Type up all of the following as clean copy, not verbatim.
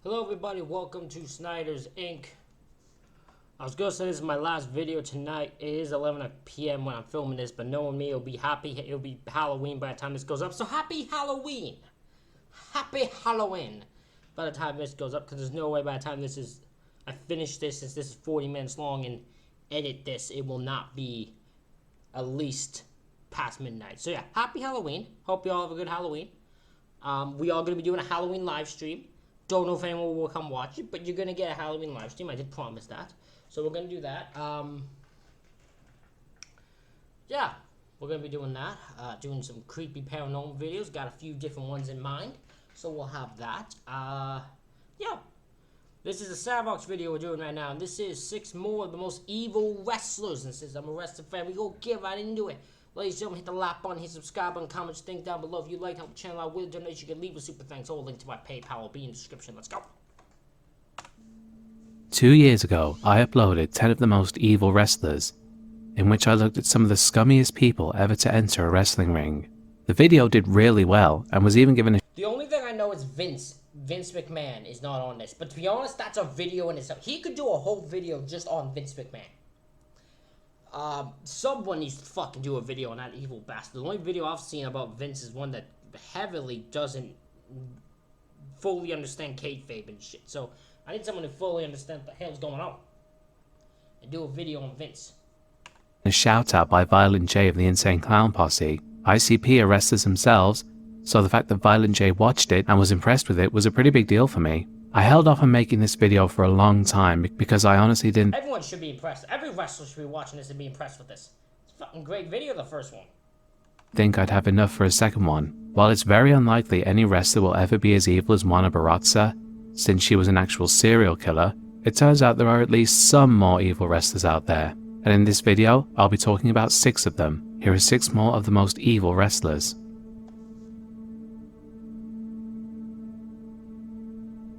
Hello everybody, welcome to Snyder's Inc. I was gonna say this is my last video tonight. It is 11 p.m. when I'm filming this, but knowing me, it'll be Halloween by the time this goes up. So happy Halloween! Happy Halloween! By the time this goes up, because there's no way by the time I finish this, since this is 40 minutes long, and edit this, it will not be at least past midnight. So yeah, happy Halloween. Hope you all have a good Halloween. We are gonna be doing a Halloween live stream. Don't know if anyone will come watch it, but you're going to get a Halloween live stream. I did promise that. So we're going to do that. Yeah, we're going to be doing that. Doing some creepy paranormal videos. Got a few different ones in mind. So we'll have that. Yeah. This is a Savox video we're doing right now. And this is 6 more of the most evil wrestlers. And since I'm a wrestling fan, we go get right into it. Ladies and gentlemen, hit the like button, hit subscribe button, comment, think down below. If you like help the channel out with a donation, you can leave a super thanks. All link to my PayPal will be in the description. Let's go. 2 years ago, I uploaded 10 of the most evil wrestlers, in which I looked at some of the scummiest people ever to enter a wrestling ring. The video did really well, and was even given a... The only thing I know is Vince McMahon is not on this. But to be honest, that's a video in itself. He could do a whole video just on Vince McMahon. Someone needs to fucking do a video on that evil bastard. The only video I've seen about Vince is one that heavily doesn't fully understand kayfabe and shit. So I need someone to fully understand what the hell's going on and do a video on Vince. A shout out by Violent J of the Insane Clown Posse. ICP are wrestlers themselves, so the fact that Violent J watched it and was impressed with it was a pretty big deal for me. I held off on making this video for a long time because I honestly didn't... Everyone should be impressed. Every wrestler should be watching this and be impressed with this. It's a fucking great video, the first one. think I'd have enough for a second one. While it's very unlikely any wrestler will ever be as evil as Mona Barotza, since she was an actual serial killer, it turns out there are at least some more evil wrestlers out there. And in this video, I'll be talking about 6 of them. Here are 6 more of the most evil wrestlers.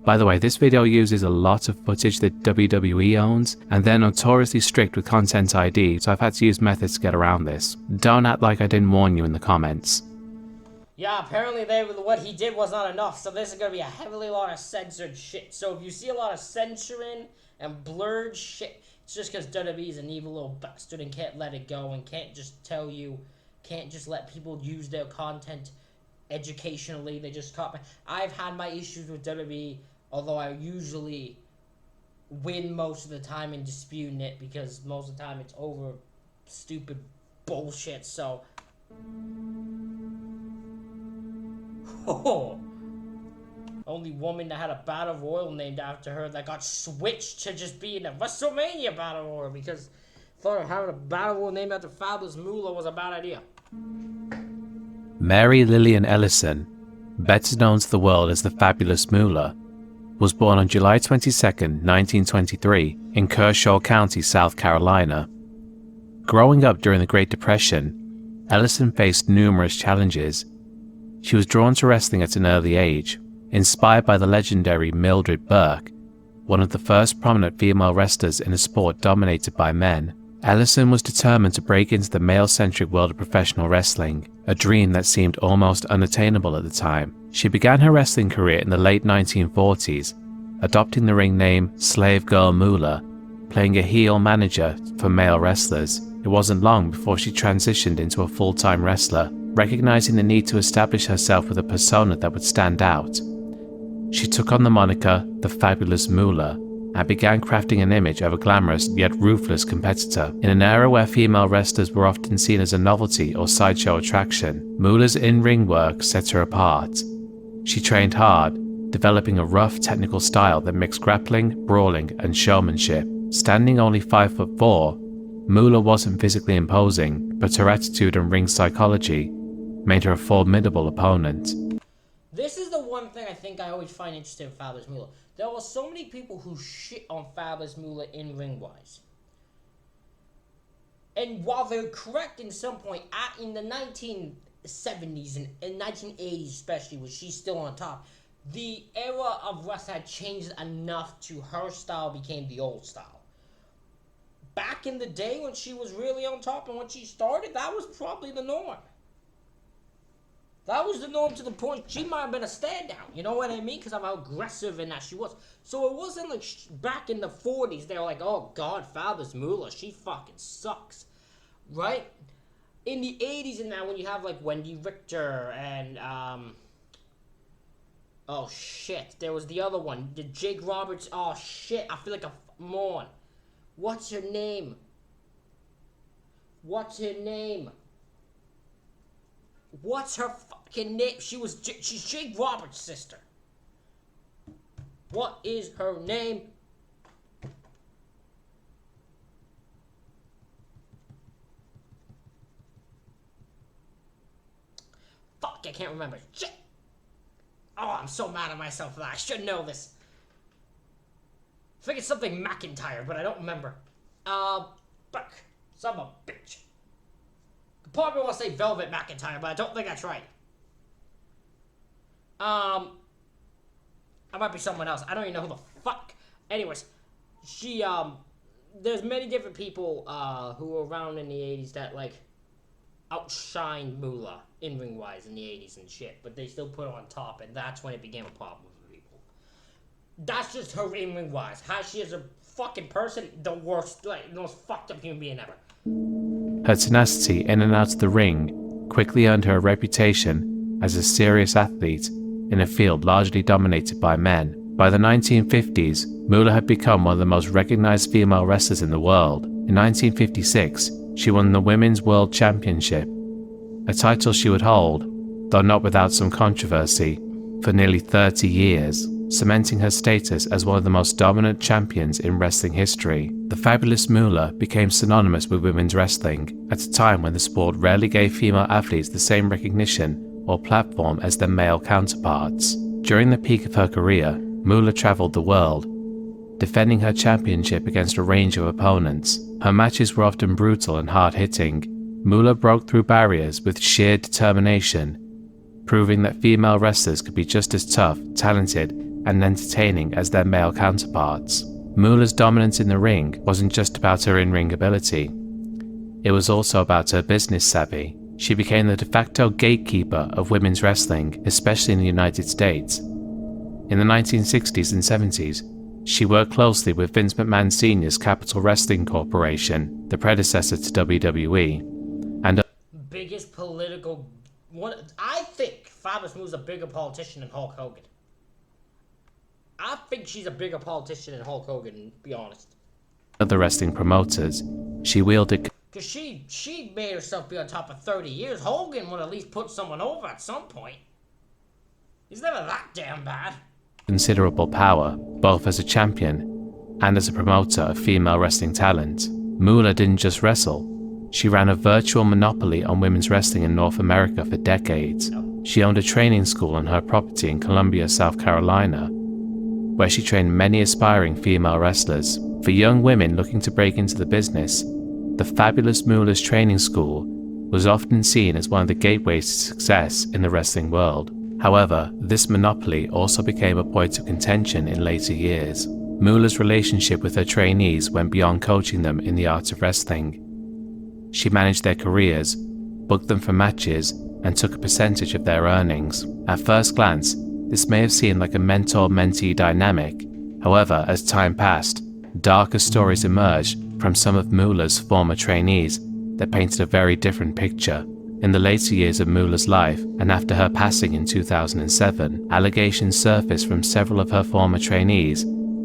By the way, this video uses a lot of footage that WWE owns, and they're notoriously strict with content ID, so I've had to use methods to get around this. Don't act like I didn't warn you in the comments. Yeah, apparently what he did was not enough, so this is gonna be a heavily lot of censored shit. So if you see a lot of censoring and blurred shit, it's just because WWE is an evil little bastard and can't let it go and can't just let people use their content educationally. They just copy. I've had my issues with WWE, although I usually win most of the time in disputing it because most of the time it's over stupid bullshit. So, only woman that had a battle royal named after her that got switched to just being a WrestleMania battle royal because I thought having a battle royal named after Fabulous Moolah was a bad idea. Mary Lillian Ellison, better known to the world as the Fabulous Moolah, was born on July 22, 1923, in Kershaw County, South Carolina. Growing up during the Great Depression, Ellison faced numerous challenges. She was drawn to wrestling at an early age, inspired by the legendary Mildred Burke, one of the first prominent female wrestlers in a sport dominated by men. Ellison was determined to break into the male-centric world of professional wrestling, a dream that seemed almost unattainable at the time. She began her wrestling career in the late 1940s, adopting the ring name Slave Girl Moolah, playing a heel manager for male wrestlers. It wasn't long before she transitioned into a full-time wrestler, recognizing the need to establish herself with a persona that would stand out. She took on the moniker The Fabulous Moolah, and began crafting an image of a glamorous yet ruthless competitor. In an era where female wrestlers were often seen as a novelty or sideshow attraction, Moolah's in-ring work set her apart. She trained hard, developing a rough technical style that mixed grappling, brawling, and showmanship. Standing only 5'4", Moolah wasn't physically imposing, but her attitude and ring psychology made her a formidable opponent. This is the one thing I think I always find interesting in Fabulous Moolah. There were so many people who shit on Fabulous Moolah in ring-wise. And while they're correct in some point, in the 1970s and 1980s especially, when she's still on top, the era of wrestling had changed enough to her style became the old style. Back in the day when she was really on top and when she started, that was probably the norm. That was the norm to the point she might have been a standout. You know what I mean? Because of how aggressive and that she was. So it wasn't like back in the 40s, they were like, oh God, Fabulous Moolah, she fucking sucks. Right? In the 80s and now when you have like Wendy Richter and, oh shit, there was the other one. The Jake Roberts, oh shit, I feel like a moron. What's her name? What's her name? What's her fucking name? She's Jake Roberts' sister. What is her name? Fuck, I can't remember. Shit. Oh, I'm so mad at myself for that. I should know this. I think it's something McIntyre, but I don't remember. Fuck. Son of a bitch. Part of me wants to say Velvet McIntyre, but I don't think that's right. I might be someone else. I don't even know who the fuck. Anyways, she, there's many different people, who were around in the 80s that, like, outshined Moolah in ring wise in the 80s and shit, but they still put her on top, and that's when it became a problem for people. That's just her in ring wise. How she is a fucking person, the worst, like, the most fucked up human being ever. Her tenacity in and out of the ring quickly earned her a reputation as a serious athlete in a field largely dominated by men. By the 1950s, Moolah had become one of the most recognized female wrestlers in the world. In 1956, she won the Women's World Championship, a title she would hold, though not without some controversy, for nearly 30 years, cementing her status as one of the most dominant champions in wrestling history. The Fabulous Moolah became synonymous with women's wrestling at a time when the sport rarely gave female athletes the same recognition or platform as their male counterparts. During the peak of her career, Moolah traveled the world, defending her championship against a range of opponents. Her matches were often brutal and hard-hitting. Moolah broke through barriers with sheer determination, proving that female wrestlers could be just as tough, talented, and entertaining as their male counterparts. Moolah's dominance in the ring wasn't just about her in-ring ability. It was also about her business savvy. She became the de facto gatekeeper of women's wrestling, especially in the United States. In the 1960s and 70s, she worked closely with Vince McMahon Sr.'s Capital Wrestling Corporation, the predecessor to WWE, and biggest political one. I think Fabulous Moolah's a bigger politician than Hulk Hogan. I think she's a bigger politician than Hulk Hogan, to be honest. Other wrestling promoters, she wielded because she made herself be on top of 30 years. Hogan would at least put someone over at some point. He's never that damn bad. Considerable power, both as a champion and as a promoter of female wrestling talent. Moolah didn't just wrestle. She ran a virtual monopoly on women's wrestling in North America for decades. She owned a training school on her property in Columbia, South Carolina, where she trained many aspiring female wrestlers. For young women looking to break into the business, the Fabulous Moolah's training school was often seen as one of the gateways to success in the wrestling world. However, this monopoly also became a point of contention in later years. Moolah's relationship with her trainees went beyond coaching them in the art of wrestling. She managed their careers, booked them for matches, and took a percentage of their earnings. At first glance, this may have seemed like a mentor-mentee dynamic. However, as time passed, darker stories emerged from some of Moolah's former trainees that painted a very different picture. In the later years of Moolah's life, and after her passing in 2007, allegations surfaced from several of her former trainees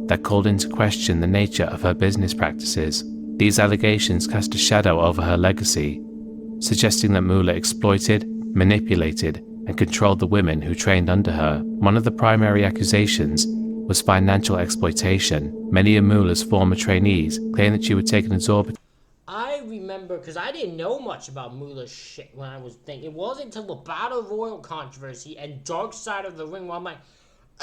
that called into question the nature of her business practices. These allegations cast a shadow over her legacy, suggesting that Moolah exploited, manipulated, and controlled the women who trained under her. One of the primary accusations was financial exploitation. Many of Moolah's former trainees claimed that she would take an exorbitant. I remember, because I didn't know much about Moolah's shit when I was thinking. It wasn't until the Battle Royal controversy and Dark Side of the Ring where I'm like,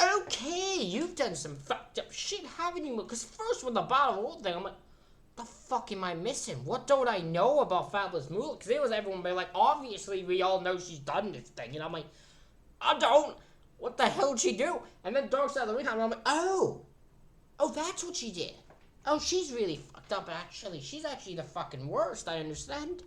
okay, you've done some fucked up shit, haven't you? Because first with the Battle Royal thing, I'm like, the fuck am I missing? What don't I know about Fabulous Moolah? Because it was everyone being like, obviously we all know she's done this thing. And I'm like, I don't. What the hell did she do? And then Dark Side of the Ring, I'm like, oh, that's what she did. Oh, she's really fucked up, actually. She's actually the fucking worst, I understand.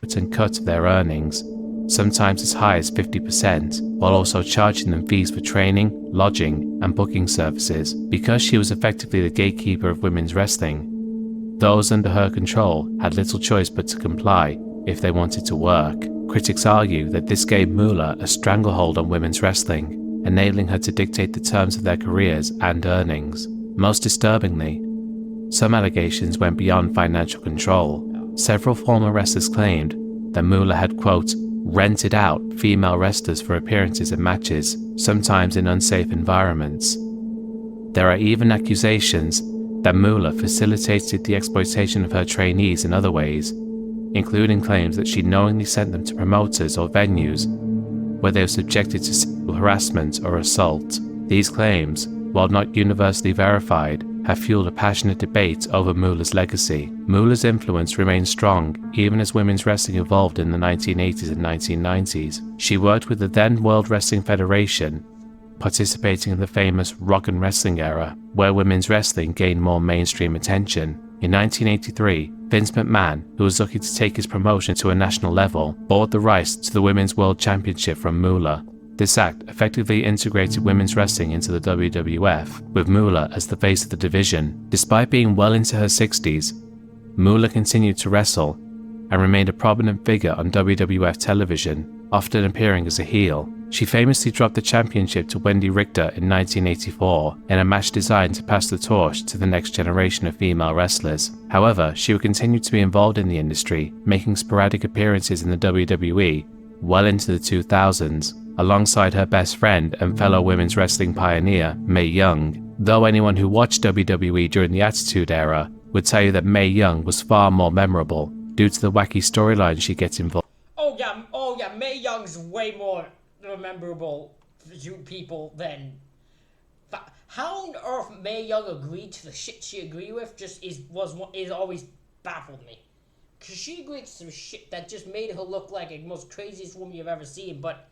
And cut of their earnings. sometimes as high as 50%, while also charging them fees for training, lodging, and booking services. Because she was effectively the gatekeeper of women's wrestling, those under her control had little choice but to comply if they wanted to work. Critics argue that this gave Moolah a stranglehold on women's wrestling, enabling her to dictate the terms of their careers and earnings. Most disturbingly, some allegations went beyond financial control. Several former wrestlers claimed that Moolah had, quote, rented out female wrestlers for appearances in matches, sometimes in unsafe environments. There are even accusations that Moolah facilitated the exploitation of her trainees in other ways, including claims that she knowingly sent them to promoters or venues where they were subjected to sexual harassment or assault. These claims, while not universally verified, have fueled a passionate debate over Moolah's legacy. Moolah's influence remained strong even as women's wrestling evolved in the 1980s and 1990s. She worked with the then World Wrestling Federation, participating in the famous rock and wrestling era, where women's wrestling gained more mainstream attention. In 1983, Vince McMahon, who was looking to take his promotion to a national level, bought the rights to the Women's World Championship from Moolah. This act effectively integrated women's wrestling into the WWF, with Moolah as the face of the division. Despite being well into her 60s, Moolah continued to wrestle and remained a prominent figure on WWF television, often appearing as a heel. She famously dropped the championship to Wendy Richter in 1984 in a match designed to pass the torch to the next generation of female wrestlers. However, she would continue to be involved in the industry, making sporadic appearances in the WWE well into the 2000s, alongside her best friend and fellow women's wrestling pioneer, Mae Young. Though anyone who watched WWE during the Attitude Era would tell you that Mae Young was far more memorable due to the wacky storylines she gets involved. Oh yeah, Mae Young's way more memorable to people than... How on earth Mae Young agreed to the shit she agreed with is always baffled me. Because she agreed to some shit that just made her look like the most craziest woman you've ever seen, but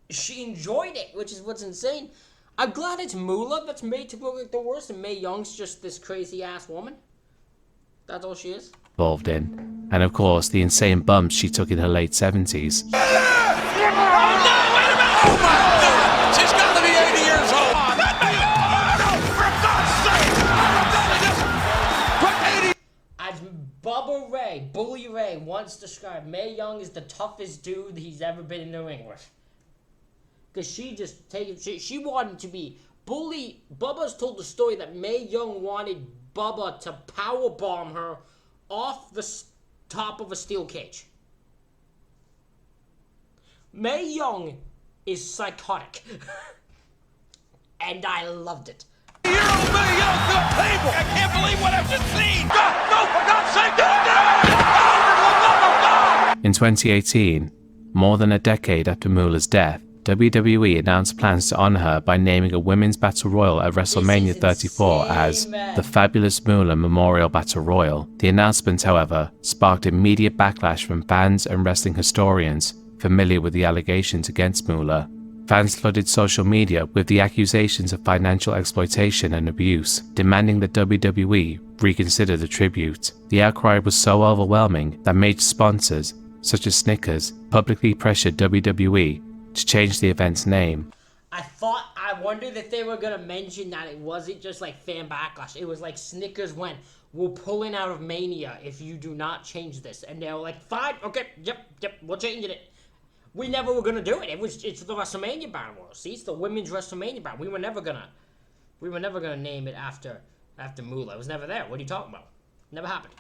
she enjoyed it, which is what's insane. I'm glad it's Moolah that's made to look like the worst, and Mae Young's just this crazy-ass woman. That's all she is. Involved in. And of course, the insane bumps she took in her late 70s. Oh, no! Wait a minute! Oh, my God! She's got to be 80 years old! No, for God's sake! As Bubba Ray, Bully Ray, once described, Mae Young is the toughest dude he's ever been in the ring with. Because she wanted to be... Bubba's told the story that Mae Young wanted Bubba to powerbomb her off the top of a steel cage. Mae Young is psychotic. And I loved it. Mae Young, the table! I can't believe what I've just seen! No, for God's sake, no! In 2018, more than a decade after Moolah's death, WWE announced plans to honor her by naming a Women's Battle Royal at WrestleMania 34 as the Fabulous Moolah Memorial Battle Royal. The announcement, however, sparked immediate backlash from fans and wrestling historians familiar with the allegations against Moolah. Fans flooded social media with the accusations of financial exploitation and abuse, demanding that WWE reconsider the tribute. The outcry was so overwhelming that major sponsors, such as Snickers, publicly pressured WWE to change the event's name. I wondered if they were going to mention that it wasn't just like fan backlash. It was like Snickers went, we're pulling out of Mania if you do not change this. And they were like, fine, okay, yep, we're changing it. We never were going to do it. It's the WrestleMania Battle Royal. See, it's the women's WrestleMania Battle. We were never going to name it after Moolah. It was never there. What are you talking about? Never happened.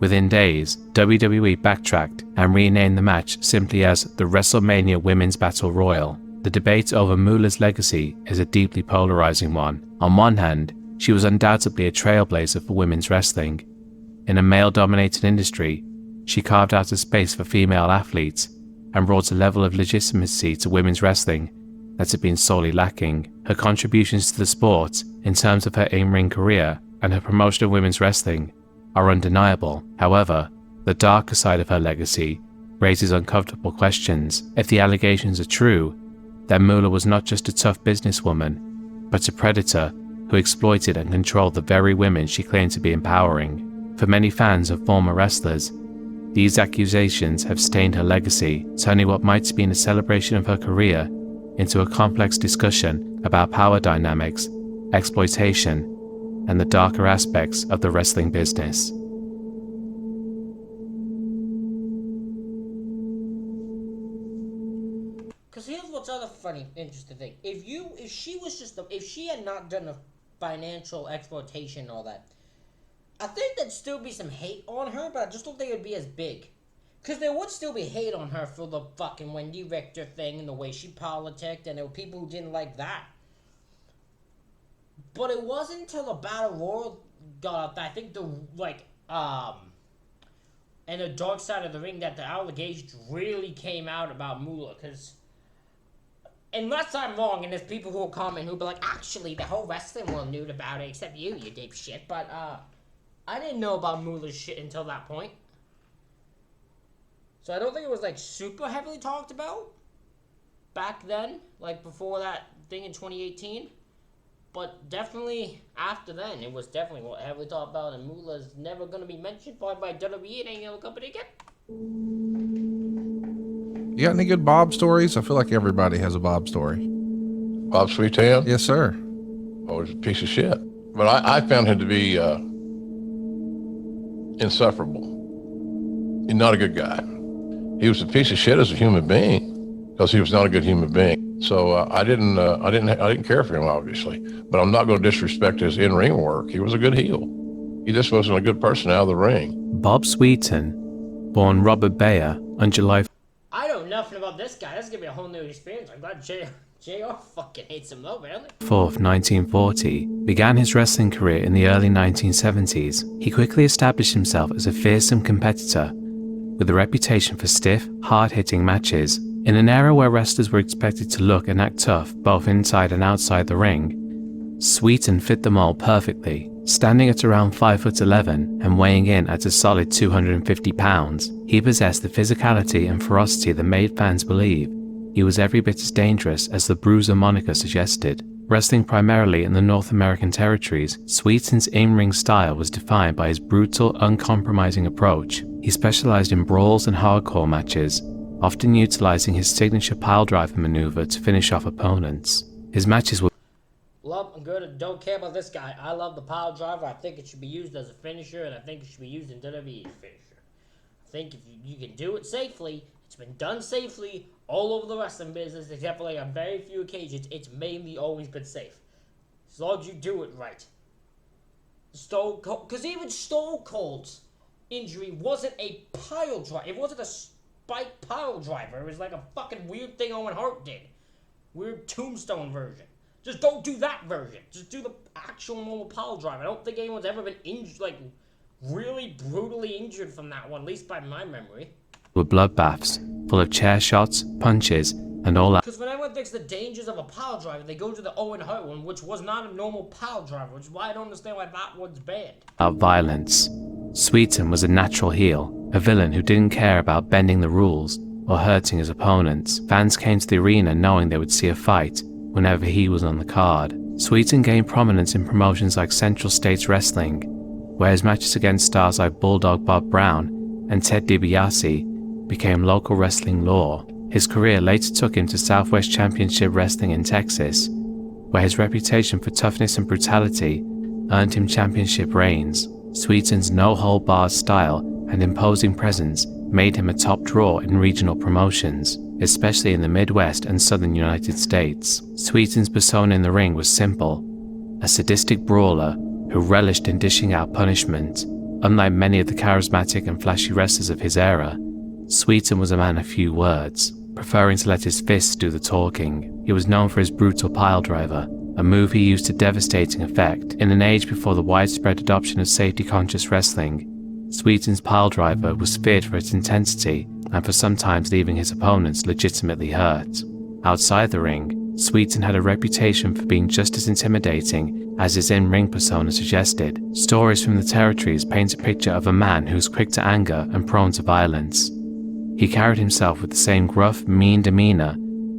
Within days, WWE backtracked and renamed the match simply as the WrestleMania Women's Battle Royal. The debate over Moolah's legacy is a deeply polarizing one. On one hand, she was undoubtedly a trailblazer for women's wrestling. In a male-dominated industry, she carved out a space for female athletes and brought a level of legitimacy to women's wrestling that had been sorely lacking. Her contributions to the sport, in terms of her in-ring career and her promotion of women's wrestling, are undeniable. However, the darker side of her legacy raises uncomfortable questions. If the allegations are true, then Moolah was not just a tough businesswoman, but a predator who exploited and controlled the very women she claimed to be empowering. For many fans of former wrestlers, These accusations have stained her legacy, turning what might have been a celebration of her career into a complex discussion about power dynamics, exploitation, and the darker aspects of the wrestling business. Because here's what's other funny, interesting thing. If she had not done a financial exploitation and all that, I think there'd still be some hate on her, but I just don't think it'd be as big. Because there would still be hate on her for the fucking Wendy Richter thing and the way she politicked, and there were people who didn't like that. But it wasn't until the Battle Royal got out that I think and the dark side of the ring that the allegations really came out about Moolah. Because, unless I'm wrong, and there's people who will comment who'll be like, actually, the whole wrestling world knew about it, except you dipshit. But, I didn't know about Moolah's shit until that point. So I don't think it was, like, super heavily talked about back then, like, before that thing in 2018. But definitely after then, it was definitely heavily talked about, and Moolah's never going to be mentioned by WWE and any other company again. You got any good Bob stories? I feel like everybody has a Bob story. Bob Sweetan? Yes, sir. Oh, he's a piece of shit. But I found him to be insufferable. He's not a good guy. He was a piece of shit as a human being because he was not a good human being. So I didn't care for him, obviously. But I'm not going to disrespect his in-ring work. He was a good heel. He just wasn't a good person out of the ring. Bob Sweetan, born Robert Bayer on July I know nothing about this guy. This is going to be a whole new experience. I'm glad JR fucking hates him though, really. 4th, 1940, began his wrestling career in the early 1970s. He quickly established himself as a fearsome competitor, with a reputation for stiff, hard-hitting matches. In an era where wrestlers were expected to look and act tough both inside and outside the ring, Sweetan fit the mold perfectly. Standing at around 5'11" and weighing in at a solid 250 pounds, he possessed the physicality and ferocity that made fans believe he was every bit as dangerous as the Bruiser moniker suggested. Wrestling primarily in the North American territories, Sweetan's in-ring style was defined by his brutal, uncompromising approach. He specialized in brawls and hardcore matches, often utilizing his signature piledriver maneuver to finish off opponents. His matches were Love and good. Don't care about this guy. I love the pile driver. I think it should be used as a finisher, and I think it should be used in WWE's finisher. I think if you can do it safely, it's been done safely all over the wrestling business, except for like on very few occasions. It's mainly always been safe, as long as you do it right. Stone Cold, because even Stone Cold's injury wasn't a pile driver. It wasn't a spike pile driver. It was like a fucking weird thing Owen Hart did. Weird tombstone version. Just don't do that version. Just do the actual normal pile driver. I don't think anyone's ever been injured, like, really brutally injured from that one, at least by my memory. Were bloodbaths, full of chair shots, punches, and all that. Because when everyone thinks the dangers of a pile driver, they go to the Owen Hart one, which was not a normal pile driver, which is why I don't understand why that one's banned. Violence. Sweetan was a natural heel, a villain who didn't care about bending the rules or hurting his opponents. Fans came to the arena knowing they would see a fight whenever he was on the card. Sweetan gained prominence in promotions like Central States Wrestling, where his matches against stars like Bulldog Bob Brown and Ted DiBiase became local wrestling lore. His career later took him to Southwest Championship Wrestling in Texas, where his reputation for toughness and brutality earned him championship reigns. Sweetan's no-hold-barred style and imposing presence made him a top draw in regional promotions, especially in the Midwest and Southern United States. Sweetan's persona in the ring was simple, a sadistic brawler who relished in dishing out punishment. Unlike many of the charismatic and flashy wrestlers of his era, Sweetan was a man of few words, preferring to let his fists do the talking. He was known for his brutal piledriver, a move he used to devastating effect. In an age before the widespread adoption of safety-conscious wrestling, Sweetan's piledriver was feared for its intensity and for sometimes leaving his opponents legitimately hurt. Outside the ring, Sweetan had a reputation for being just as intimidating as his in-ring persona suggested. Stories from the territories paint a picture of a man who was quick to anger and prone to violence. He carried himself with the same gruff, mean demeanor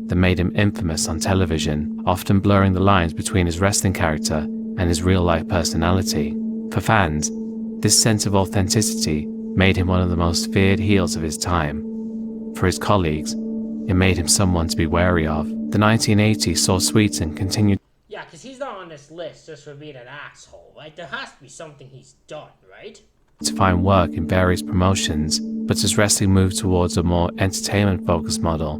that made him infamous on television, often blurring the lines between his wrestling character and his real-life personality. For fans, this sense of authenticity made him one of the most feared heels of his time. For his colleagues, it made him someone to be wary of. The 1980s saw Sweeten continue Yeah, because he's not on this list just for being an asshole, right? There has to be something he's done, right? to find work in various promotions, but as wrestling moved towards a more entertainment-focused model,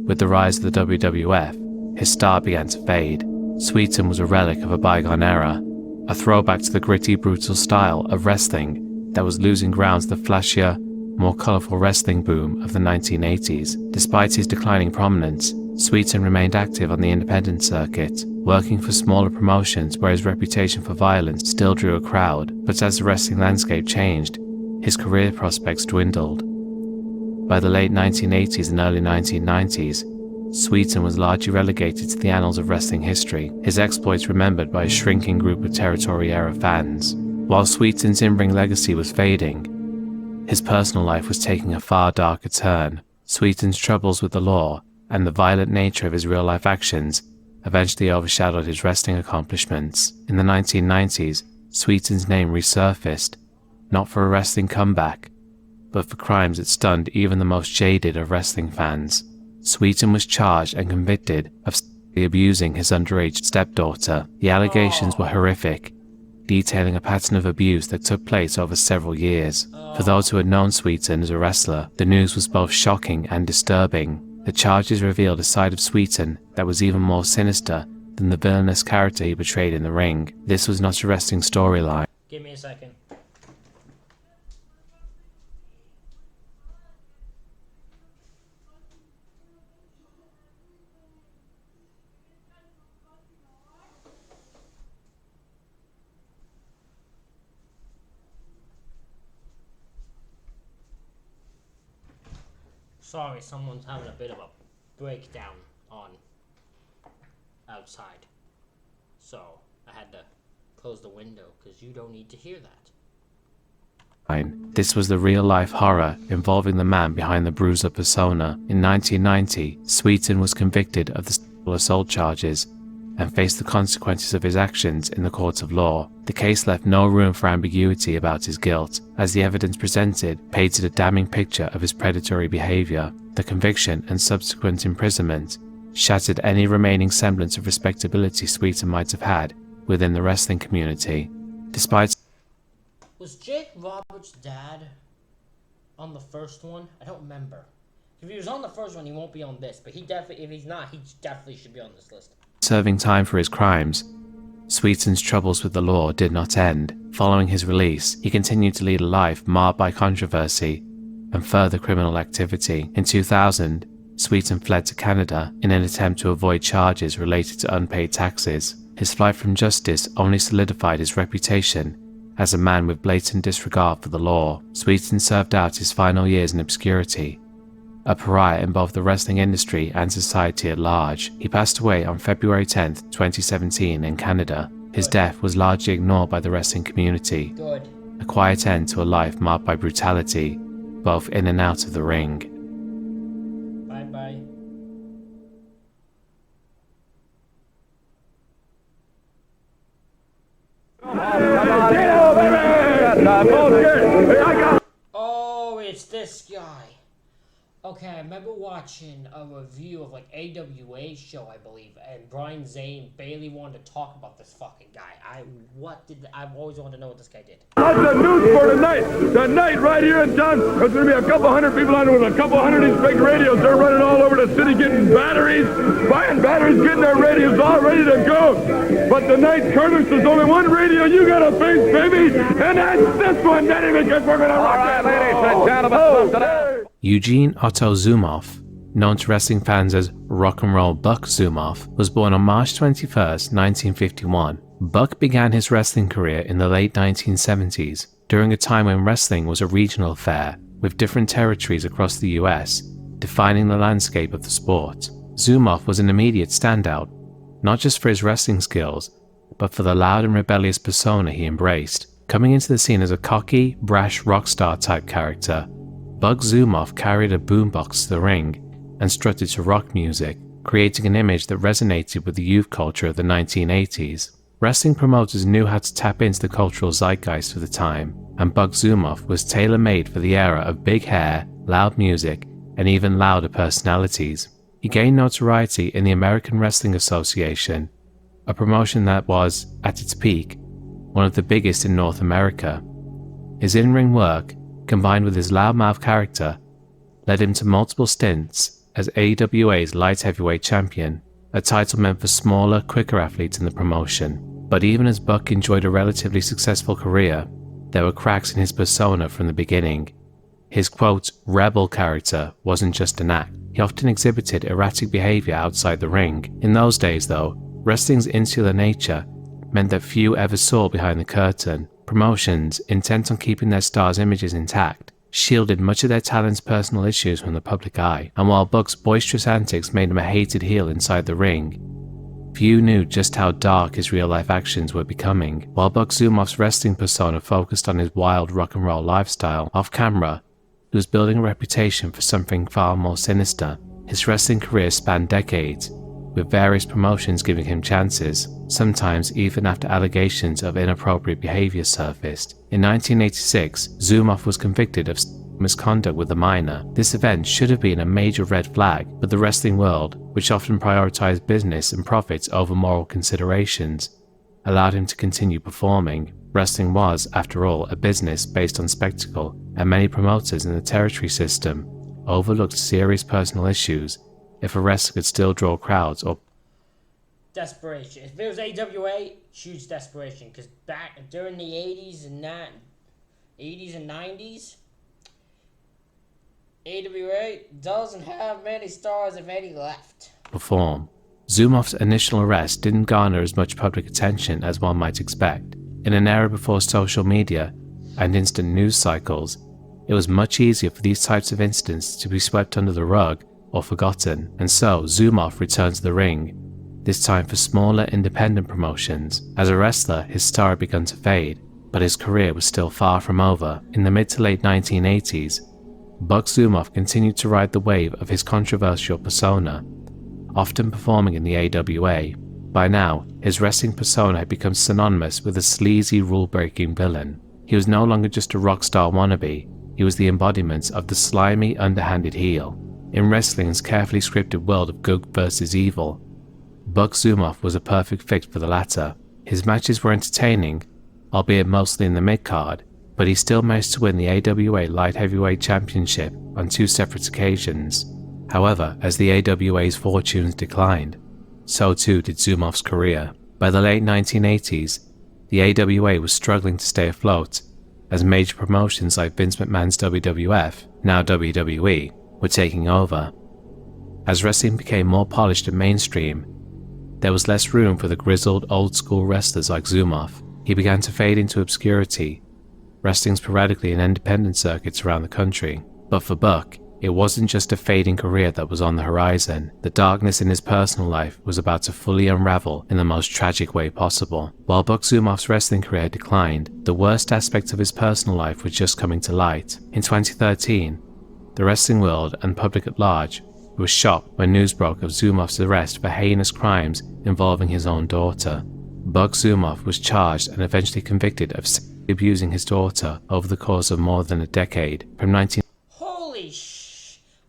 with the rise of the WWF, his star began to fade. Sweeten was a relic of a bygone era, a throwback to the gritty, brutal style of wrestling that was losing ground to the flashier, more colourful wrestling boom of the 1980s. Despite his declining prominence, Sweeten remained active on the independent circuit, working for smaller promotions where his reputation for violence still drew a crowd, but as the wrestling landscape changed, his career prospects dwindled. By the late 1980s and early 1990s, Sweeten was largely relegated to the annals of wrestling history, his exploits remembered by a shrinking group of territory-era fans. While Sweeten's in-ring legacy was fading, his personal life was taking a far darker turn. Sweeten's troubles with the law and the violent nature of his real-life actions eventually overshadowed his wrestling accomplishments. In the 1990s, Sweeten's name resurfaced, not for a wrestling comeback, but for crimes that stunned even the most jaded of wrestling fans. Sweeten was charged and convicted of sexually abusing his underage stepdaughter. The allegations were horrific, detailing a pattern of abuse that took place over several years. For those who had known Sweeten as a wrestler, the news was both shocking and disturbing. The charges revealed a side of Sweeten that was even more sinister than the villainous character he portrayed in the ring. This was not a wrestling storyline. Give me a second. Sorry, someone's having a bit of a breakdown on outside. So, I had to close the window because you don't need to hear that. This was the real-life horror involving the man behind the bruiser persona. In 1990, Sweeten was convicted of the sexual assault charges and faced the consequences of his actions in the courts of law. The case left no room for ambiguity about his guilt, as the evidence presented painted a damning picture of his predatory behavior. The conviction and subsequent imprisonment shattered any remaining semblance of respectability Sweeten might have had within the wrestling community. Despite... Was Jake Roberts' dad on the first one? I don't remember. If he was on the first one, he won't be on this, but he definitely, if he's not, he definitely should be on this list. Serving time for his crimes, Sweeten's troubles with the law did not end. Following his release, he continued to lead a life marred by controversy and further criminal activity. In 2000, Sweeten fled to Canada in an attempt to avoid charges related to unpaid taxes. His flight from justice only solidified his reputation as a man with blatant disregard for the law. Sweeten served out his final years in obscurity, a pariah in both the wrestling industry and society at large. He passed away on February 10, 2017 in Canada. His death was largely ignored by the wrestling community, Good. a quiet end to a life marked by brutality, both in and out of the ring. Bye-bye. Oh, it's this guy. Okay, I remember watching a review of like AWA's show, I believe, and Brian Zane Bailey wanted to talk about this fucking guy. I've always wanted to know what this guy did. That's the news for tonight. Tonight, right here in town, there's going to be a couple hundred people on with a couple hundred inch big radios. They're running all over the city getting batteries, buying batteries, getting their radios all ready to go. But tonight, Curtis, there's only one radio you got to face, baby, and that's this one, Danny, because we're going to rock it. All right, ladies and gentlemen, Eugene Otto Zumoff, known to wrestling fans as Rock and Roll Buck Zumoff, was born on March 21, 1951. Buck began his wrestling career in the late 1970s, during a time when wrestling was a regional affair, with different territories across the US defining the landscape of the sport. Zumoff was an immediate standout, not just for his wrestling skills, but for the loud and rebellious persona he embraced. Coming into the scene as a cocky, brash rock star type character, Buck Zumoff carried a boombox to the ring and strutted to rock music, creating an image that resonated with the youth culture of the 1980s. Wrestling promoters knew how to tap into the cultural zeitgeist of the time, and Buck Zumhofe was tailor-made for the era of big hair, loud music, and even louder personalities. He gained notoriety in the American Wrestling Association, a promotion that was, at its peak, one of the biggest in North America. His in-ring work, combined with his loudmouth character, led him to multiple stints as AWA's light heavyweight champion, a title meant for smaller, quicker athletes in the promotion. But even as Buck enjoyed a relatively successful career, there were cracks in his persona from the beginning. His quote, rebel character wasn't just an act. He often exhibited erratic behavior outside the ring. In those days though, wrestling's insular nature meant that few ever saw behind the curtain. Promotions, intent on keeping their stars' images intact, shielded much of their talent's personal issues from the public eye, and while Buck's boisterous antics made him a hated heel inside the ring, few knew just how dark his real-life actions were becoming. While Buck Zumhofe's wrestling persona focused on his wild rock and roll lifestyle, off-camera, he was building a reputation for something far more sinister. His wrestling career spanned decades, with various promotions giving him chances, sometimes even after allegations of inappropriate behavior surfaced. In 1986, Zumhofe was convicted of misconduct with a minor. This event should have been a major red flag, but the wrestling world, which often prioritized business and profits over moral considerations, allowed him to continue performing. Wrestling was, after all, a business based on spectacle, and many promoters in the territory system overlooked serious personal issues if a wrestler could still draw crowds or desperation. If it was AWA, huge desperation. Because back during the 80s and 90s, AWA doesn't have many stars, if any, left. perform. Zumhofe's initial arrest didn't garner as much public attention as one might expect. In an era before social media and instant news cycles, it was much easier for these types of incidents to be swept under the rug or forgotten, and so Zumhofe returned to the ring, this time for smaller independent promotions. As a wrestler, his star had begun to fade, but his career was still far from over. In the mid to late 1980s, Buck Zumhofe continued to ride the wave of his controversial persona, often performing in the AWA. By now, his wrestling persona had become synonymous with a sleazy, rule-breaking villain. He was no longer just a rock star wannabe, he was the embodiment of the slimy, underhanded heel. In wrestling's carefully scripted world of good versus evil, Buck Zumhofe was a perfect fit for the latter. His matches were entertaining, albeit mostly in the mid-card, but he still managed to win the AWA Light Heavyweight Championship on 2 separate occasions. However, as the AWA's fortunes declined, so too did Zumhofe's career. By the late 1980s, the AWA was struggling to stay afloat, as major promotions like Vince McMahon's WWF, now WWE, were taking over. As wrestling became more polished and mainstream, there was less room for the grizzled, old-school wrestlers like Zumhofe. He began to fade into obscurity, wrestling sporadically in independent circuits around the country. But for Buck, it wasn't just a fading career that was on the horizon. The darkness in his personal life was about to fully unravel in the most tragic way possible. While Buck Zumhofe's wrestling career declined, the worst aspects of his personal life were just coming to light. In 2013, the wrestling world and public at large was shocked when news broke of Zumhofe's arrest for heinous crimes involving his own daughter. Buck Zumhofe was charged and eventually convicted of sexually abusing his daughter over the course of more than a decade, from Holy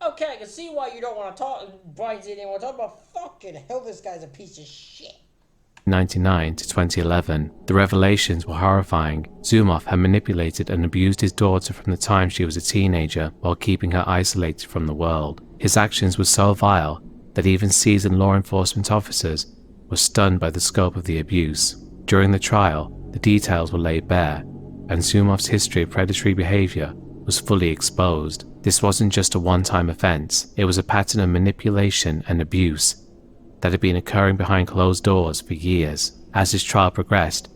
Okay, I can see why you don't want to talk. Brian didn't want to talk about fucking hell. This guy's a piece of shit. 1999 to 2011. The revelations were horrifying. Zumhofe had manipulated and abused his daughter from the time she was a teenager while keeping her isolated from the world. His actions were so vile that even seasoned law enforcement officers were stunned by the scope of the abuse. During the trial, the details were laid bare, and Zumhofe's history of predatory behavior was fully exposed. This wasn't just a one-time offense, it was a pattern of manipulation and abuse that had been occurring behind closed doors for years. As his trial progressed,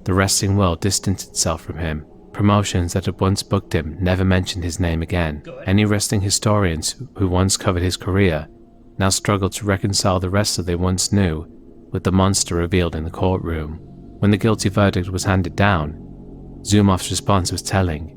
the wrestling world distanced itself from him. Promotions that had once booked him never mentioned his name again. Any wrestling historians who once covered his career now struggled to reconcile the wrestler they once knew with the monster revealed in the courtroom. When the guilty verdict was handed down, Zumhofe's response was telling.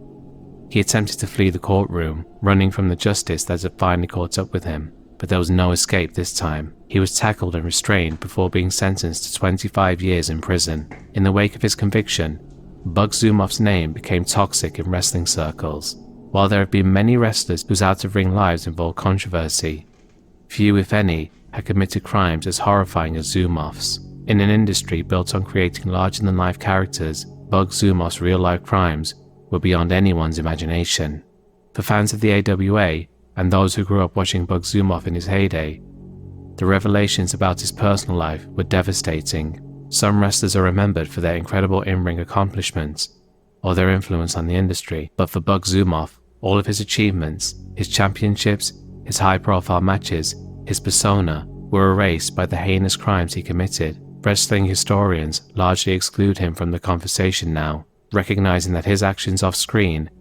He attempted to flee the courtroom, running from the justice that had finally caught up with him. but there was no escape this time. He was tackled and restrained before being sentenced to 25 years in prison. In the wake of his conviction, Bug Zumhoff's name became toxic in wrestling circles. While there have been many wrestlers whose out-of-ring lives involve controversy, few, if any, had committed crimes as horrifying as Zumhoff's. In an industry built on creating larger-than-life characters, Bug Zumhoff's real-life crimes were beyond anyone's imagination. For fans of the AWA, and those who grew up watching Bug Zumhoff in his heyday, the revelations about his personal life were devastating. Some wrestlers are remembered for their incredible in-ring accomplishments or their influence on the industry, but for Bug Zumhoff, all of his achievements, his championships, his high-profile matches, his persona, were erased by the heinous crimes he committed. Wrestling historians largely exclude him from the conversation now, recognizing that his actions off-screen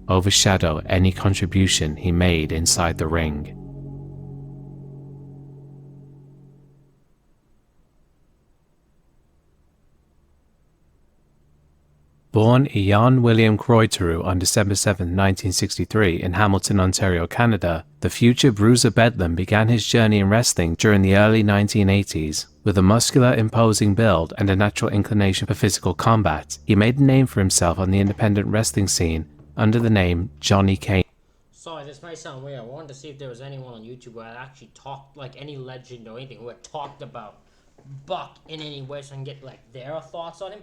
overshadow any contribution he made inside the ring. Born Ian William Croyteru on December 7, 1963 in Hamilton, Ontario, Canada, the future Bruiser Bedlam began his journey in wrestling during the early 1980s. With a muscular, imposing build and a natural inclination for physical combat, he made a name for himself on the independent wrestling scene under the name Johnny K. Sorry, this might sound weird. I wanted to see if there was anyone on YouTube who had actually talked, like any legend or anything, who had talked about Buck in any way so I can get like their thoughts on him.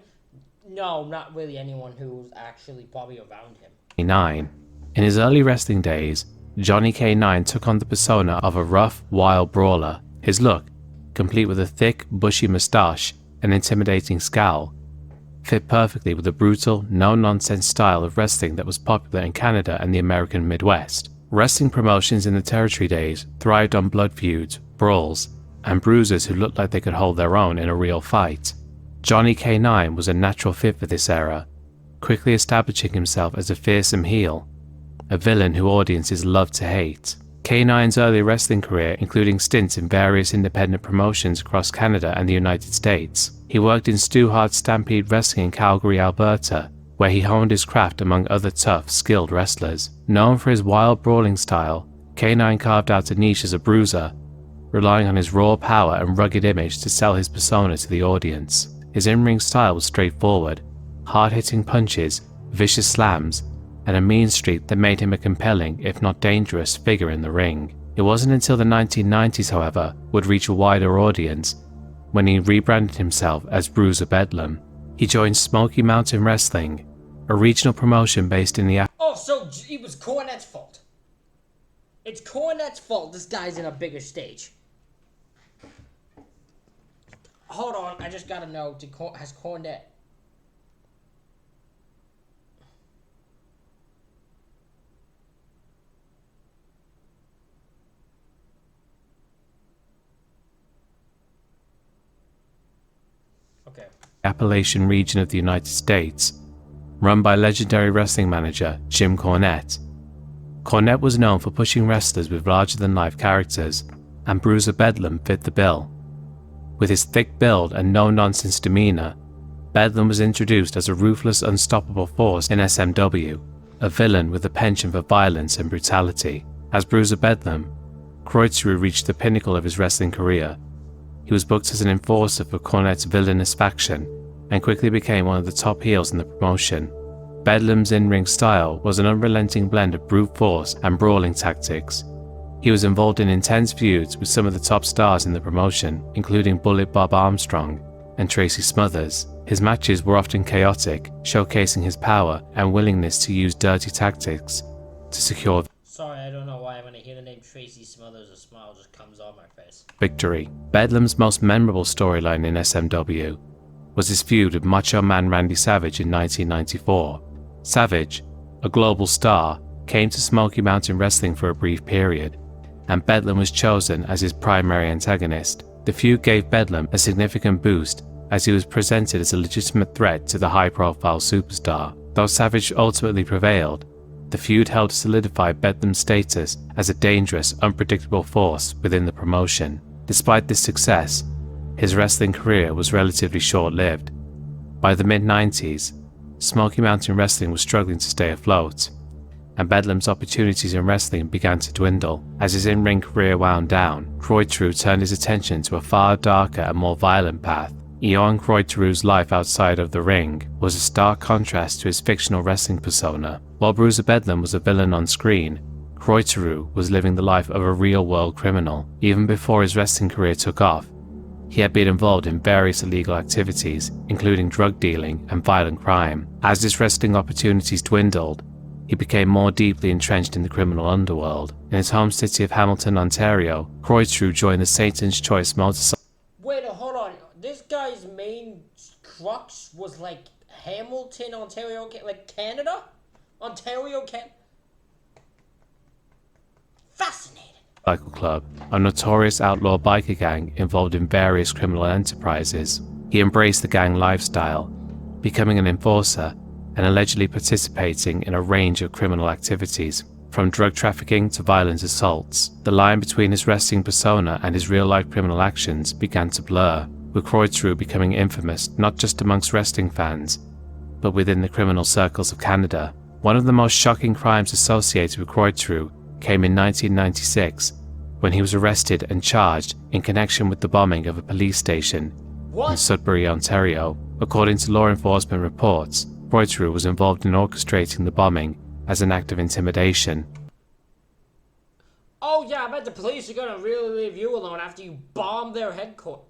No, not really anyone who's actually probably around him. In his early wrestling days, Johnny K9 took on the persona of a rough, wild brawler. His look, complete with a thick, bushy moustache and intimidating scowl, fit perfectly with the brutal, no-nonsense style of wrestling that was popular in Canada and the American Midwest. Wrestling promotions in the territory days thrived on blood feuds, brawls, and bruisers who looked like they could hold their own in a real fight. Johnny K9 was a natural fit for this era, quickly establishing himself as a fearsome heel, a villain who audiences loved to hate. K9's early wrestling career including stints in various independent promotions across Canada and the United States. He worked in Stu Hart's Stampede Wrestling in Calgary, Alberta, where he honed his craft among other tough, skilled wrestlers. Known for his wild brawling style, K9 carved out a niche as a bruiser, relying on his raw power and rugged image to sell his persona to the audience. His in-ring style was straightforward, hard-hitting punches, vicious slams, and a mean streak that made him a compelling, if not dangerous, figure in the ring. It wasn't until the 1990s, however, would reach a wider audience when he rebranded himself as Bruiser Bedlam. He joined Smoky Mountain Wrestling, a regional promotion based in the... Oh, so it was Cornette's fault. It's Cornette's fault this guy's in a bigger stage. Hold on, I just gotta know, has Cornette... Okay. Appalachian region of the United States, run by legendary wrestling manager Jim Cornette. Cornette was known for pushing wrestlers with larger-than-life characters, and Bruiser Bedlam fit the bill. With his thick build and no-nonsense demeanor, Bedlam was introduced as a ruthless, unstoppable force in SMW, a villain with a penchant for violence and brutality. As Bruiser Bedlam, Croyteru reached the pinnacle of his wrestling career. He was booked as an enforcer for Cornette's villainous faction and quickly became one of the top heels in the promotion. Bedlam's in-ring style was an unrelenting blend of brute force and brawling tactics. He was involved in intense feuds with some of the top stars in the promotion, including Bullet Bob Armstrong and Tracy Smothers. His matches were often chaotic, showcasing his power and willingness to use dirty tactics to secure Sorry, I don't know why when I hear the name Tracy Smothers, a smile just comes on my face. victory. Bedlam's most memorable storyline in SMW was his feud with Macho Man Randy Savage in 1994. Savage, a global star, came to Smoky Mountain Wrestling for a brief period, and Bedlam was chosen as his primary antagonist. The feud gave Bedlam a significant boost as he was presented as a legitimate threat to the high-profile superstar. Though Savage ultimately prevailed, the feud helped solidify Bedlam's status as a dangerous, unpredictable force within the promotion. Despite this success, his wrestling career was relatively short-lived. By the mid-90s, Smoky Mountain Wrestling was struggling to stay afloat. and Bedlam's opportunities in wrestling began to dwindle. As his in-ring career wound down, Croix-Trou turned his attention to a far darker and more violent path. Johan Croix-Trou's life outside of the ring was a stark contrast to his fictional wrestling persona. While Bruiser Bedlam was a villain on screen, Croix-Trou was living the life of a real-world criminal. Even before his wrestling career took off, he had been involved in various illegal activities, including drug dealing and violent crime. As his wrestling opportunities dwindled, he became more deeply entrenched in the criminal underworld. In his home city of Hamilton, Ontario, Croix-Trou joined the Satan's Choice motorcycle. Wait, hold on. This guy's main crux was like Hamilton, Ontario, like Canada? Ontario, Fascinating. Cycle Club, a notorious outlaw biker gang involved in various criminal enterprises. He embraced the gang lifestyle, becoming an enforcer and allegedly participating in a range of criminal activities, from drug trafficking to violent assaults. The line between his wrestling persona and his real-life criminal actions began to blur, with Croix-Trou becoming infamous not just amongst wrestling fans, but within the criminal circles of Canada. One of the most shocking crimes associated with Croix-Trou came in 1996, when he was arrested and charged in connection with the bombing of a police station in Sudbury, Ontario. According to law enforcement reports, Croix-Trou was involved in orchestrating the bombing as an act of intimidation. Oh yeah, I bet the police are gonna really leave you alone after you bomb their headquarters.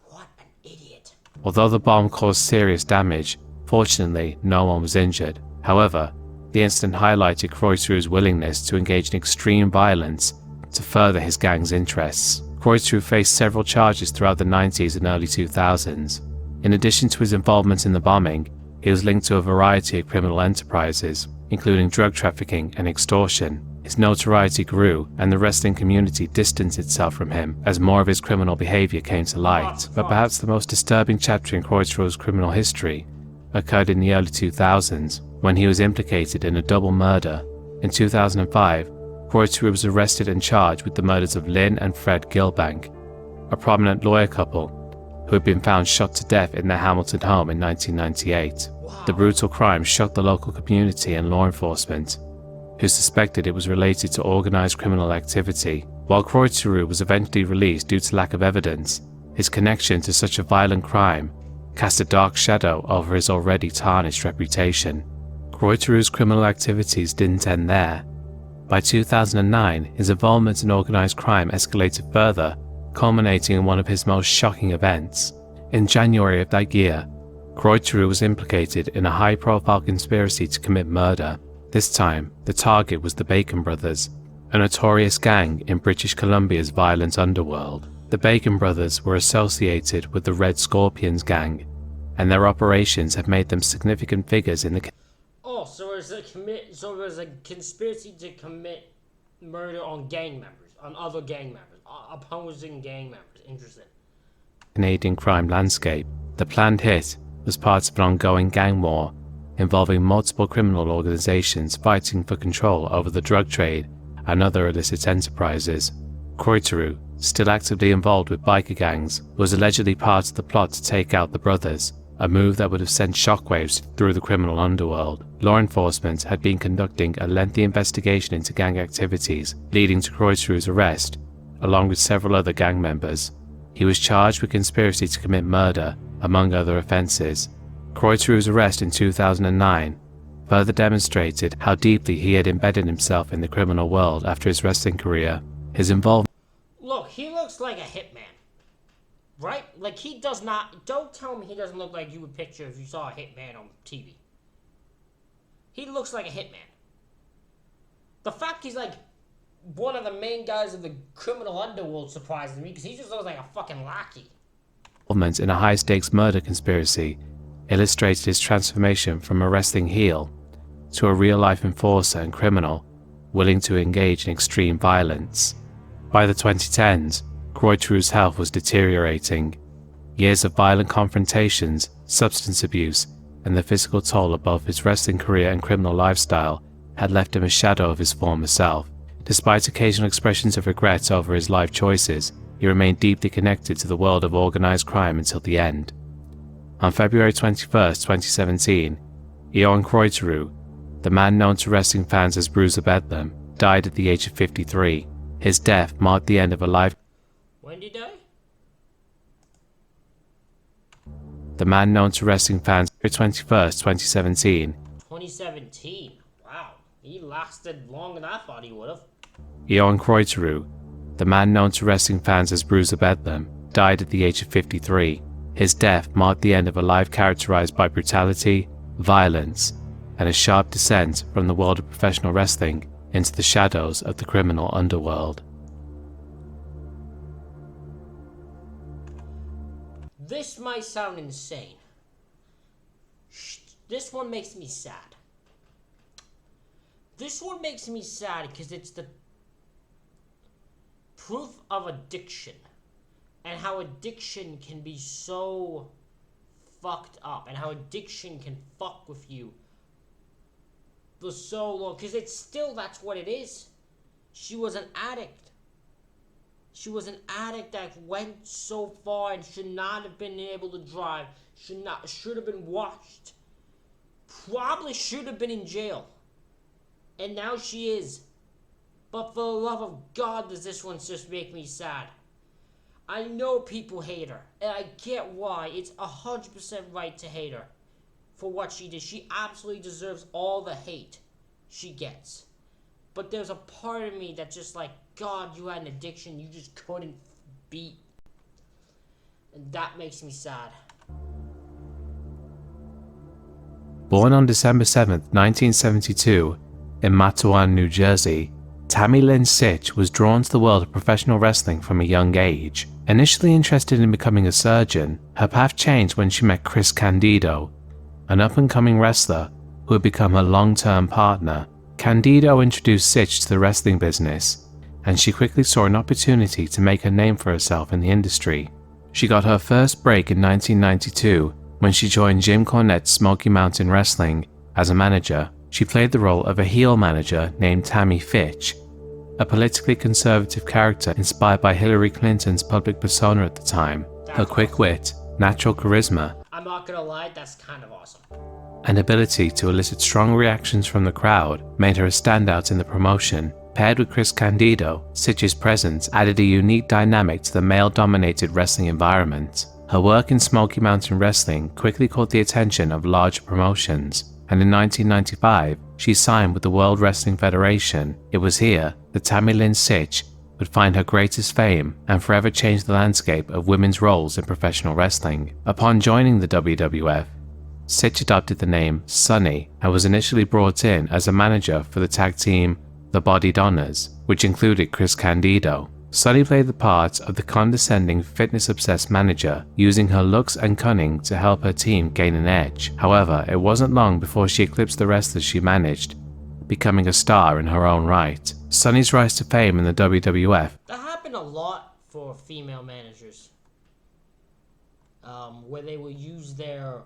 What an idiot. Although the bomb caused serious damage, fortunately no one was injured. However, the incident highlighted Croix-Trou's willingness to engage in extreme violence to further his gang's interests. Croix-Trou faced several charges throughout the 90s and early 2000s. In addition to his involvement in the bombing, he was linked to a variety of criminal enterprises, including drug trafficking and extortion. His notoriety grew, and the wrestling community distanced itself from him as more of his criminal behavior came to light. But perhaps the most disturbing chapter in Croix-Trou's criminal history occurred in the early 2000s, when he was implicated in a double murder. In 2005, Croix-Trou was arrested and charged with the murders of Lynn and Fred Gilbank, a prominent lawyer couple who had been found shot to death in their Hamilton home in 1998. The brutal crime shocked the local community and law enforcement, who suspected it was related to organized criminal activity. While Croix-Trou was eventually released due to lack of evidence, his connection to such a violent crime cast a dark shadow over his already tarnished reputation. Croix-Trou's criminal activities didn't end there. By 2009, his involvement in organized crime escalated further, culminating in one of his most shocking events. In January of that year, Croix-Trou was implicated in a high-profile conspiracy to commit murder. This time, the target was the Bacon Brothers, a notorious gang in British Columbia's violent underworld. The Bacon Brothers were associated with the Red Scorpions gang, and their operations have made them significant figures in the So it was a conspiracy to commit murder on gang members, on other gang members, opposing gang members. Interesting. Canadian crime landscape. The planned hit was part of an ongoing gang war involving multiple criminal organizations fighting for control over the drug trade and other illicit enterprises. Croix-Trou, still actively involved with biker gangs, was allegedly part of the plot to take out the brothers, a move that would have sent shockwaves through the criminal underworld. Law enforcement had been conducting a lengthy investigation into gang activities, leading to Croix-Trou's arrest, along with several other gang members. He was charged with conspiracy to commit murder, among other offences. Croix-Trou's arrest in 2009 further demonstrated how deeply he had embedded himself in the criminal world after his wrestling career. His involvement. Look, he looks like a hitman. Right? Like, he does not... Don't tell me he doesn't look like you would picture if you saw a hitman on TV. He looks like a hitman. The fact he's, like, one of the main guys of the criminal underworld surprises me, because he just looks like a fucking lackey. Involvement in a high-stakes murder conspiracy illustrated his transformation from a wrestling heel to a real-life enforcer and criminal willing to engage in extreme violence. By the 2010s, Croix-Trou's health was deteriorating. Years of violent confrontations, substance abuse, and the physical toll above his wrestling career and criminal lifestyle had left him a shadow of his former self. Despite occasional expressions of regret over his life choices, he remained deeply connected to the world of organized crime until the end. On February 21, 2017, Ion Kreuteru, the man known to wrestling fans as Bruiser Bedlam, died at the age of 53. His death marked the end of a life. When did he die? The man known to wrestling fans February 21st, 2017. 2017. Wow. He lasted longer than I thought he would have. Ion Kreuteru, the man known to wrestling fans as Bruiser Bedlam, died at the age of 53. His death marked the end of a life characterized by brutality, violence, and a sharp descent from the world of professional wrestling into the shadows of the criminal underworld. This might sound insane. This one makes me sad. This one makes me sad because it's the proof of addiction. And how addiction can be so fucked up. And how addiction can fuck with you for so long. Because it's still, that's what it is. She was an addict. She was an addict that went so far and should not have been able to drive. Should have been watched. Probably should have been in jail. And now she is. But for the love of God, does this one just make me sad. I know people hate her. And I get why. It's 100% right to hate her for what she did. She absolutely deserves all the hate she gets. But there's a part of me that's just like, God, you had an addiction you just couldn't beat. And that makes me sad. Born on December 7, 1972, in Mattawan, New Jersey, Tammy Lynn Sitch was drawn to the world of professional wrestling from a young age. Initially interested in becoming a surgeon, her path changed when she met Chris Candido, an up-and-coming wrestler who would become her long-term partner. Candido introduced Sitch to the wrestling business, and she quickly saw an opportunity to make a name for herself in the industry. She got her first break in 1992 when she joined Jim Cornette's Smoky Mountain Wrestling as a manager. She played the role of a heel manager named Tammy Fitch, a politically conservative character inspired by Hillary Clinton's public persona at the time. Her quick wit, natural charisma, I'm not gonna lie, that's kind of awesome. and ability to elicit strong reactions from the crowd made her a standout in the promotion. Paired with Chris Candido, Sitch's presence added a unique dynamic to the male-dominated wrestling environment. Her work in Smoky Mountain Wrestling quickly caught the attention of larger promotions, and in 1995, she signed with the World Wrestling Federation. It was here that Tammy Lynn Sitch would find her greatest fame and forever change the landscape of women's roles in professional wrestling. Upon joining the WWF, Sitch adopted the name Sunny and was initially brought in as a manager for the tag team The Body Donners, which included Chris Candido. Sunny played the part of the condescending, fitness-obsessed manager, using her looks and cunning to help her team gain an edge. However, it wasn't long before she eclipsed the wrestlers she managed, becoming a star in her own right. Sunny's rise to fame in the WWF. That happened a lot for female managers. Where they will use their...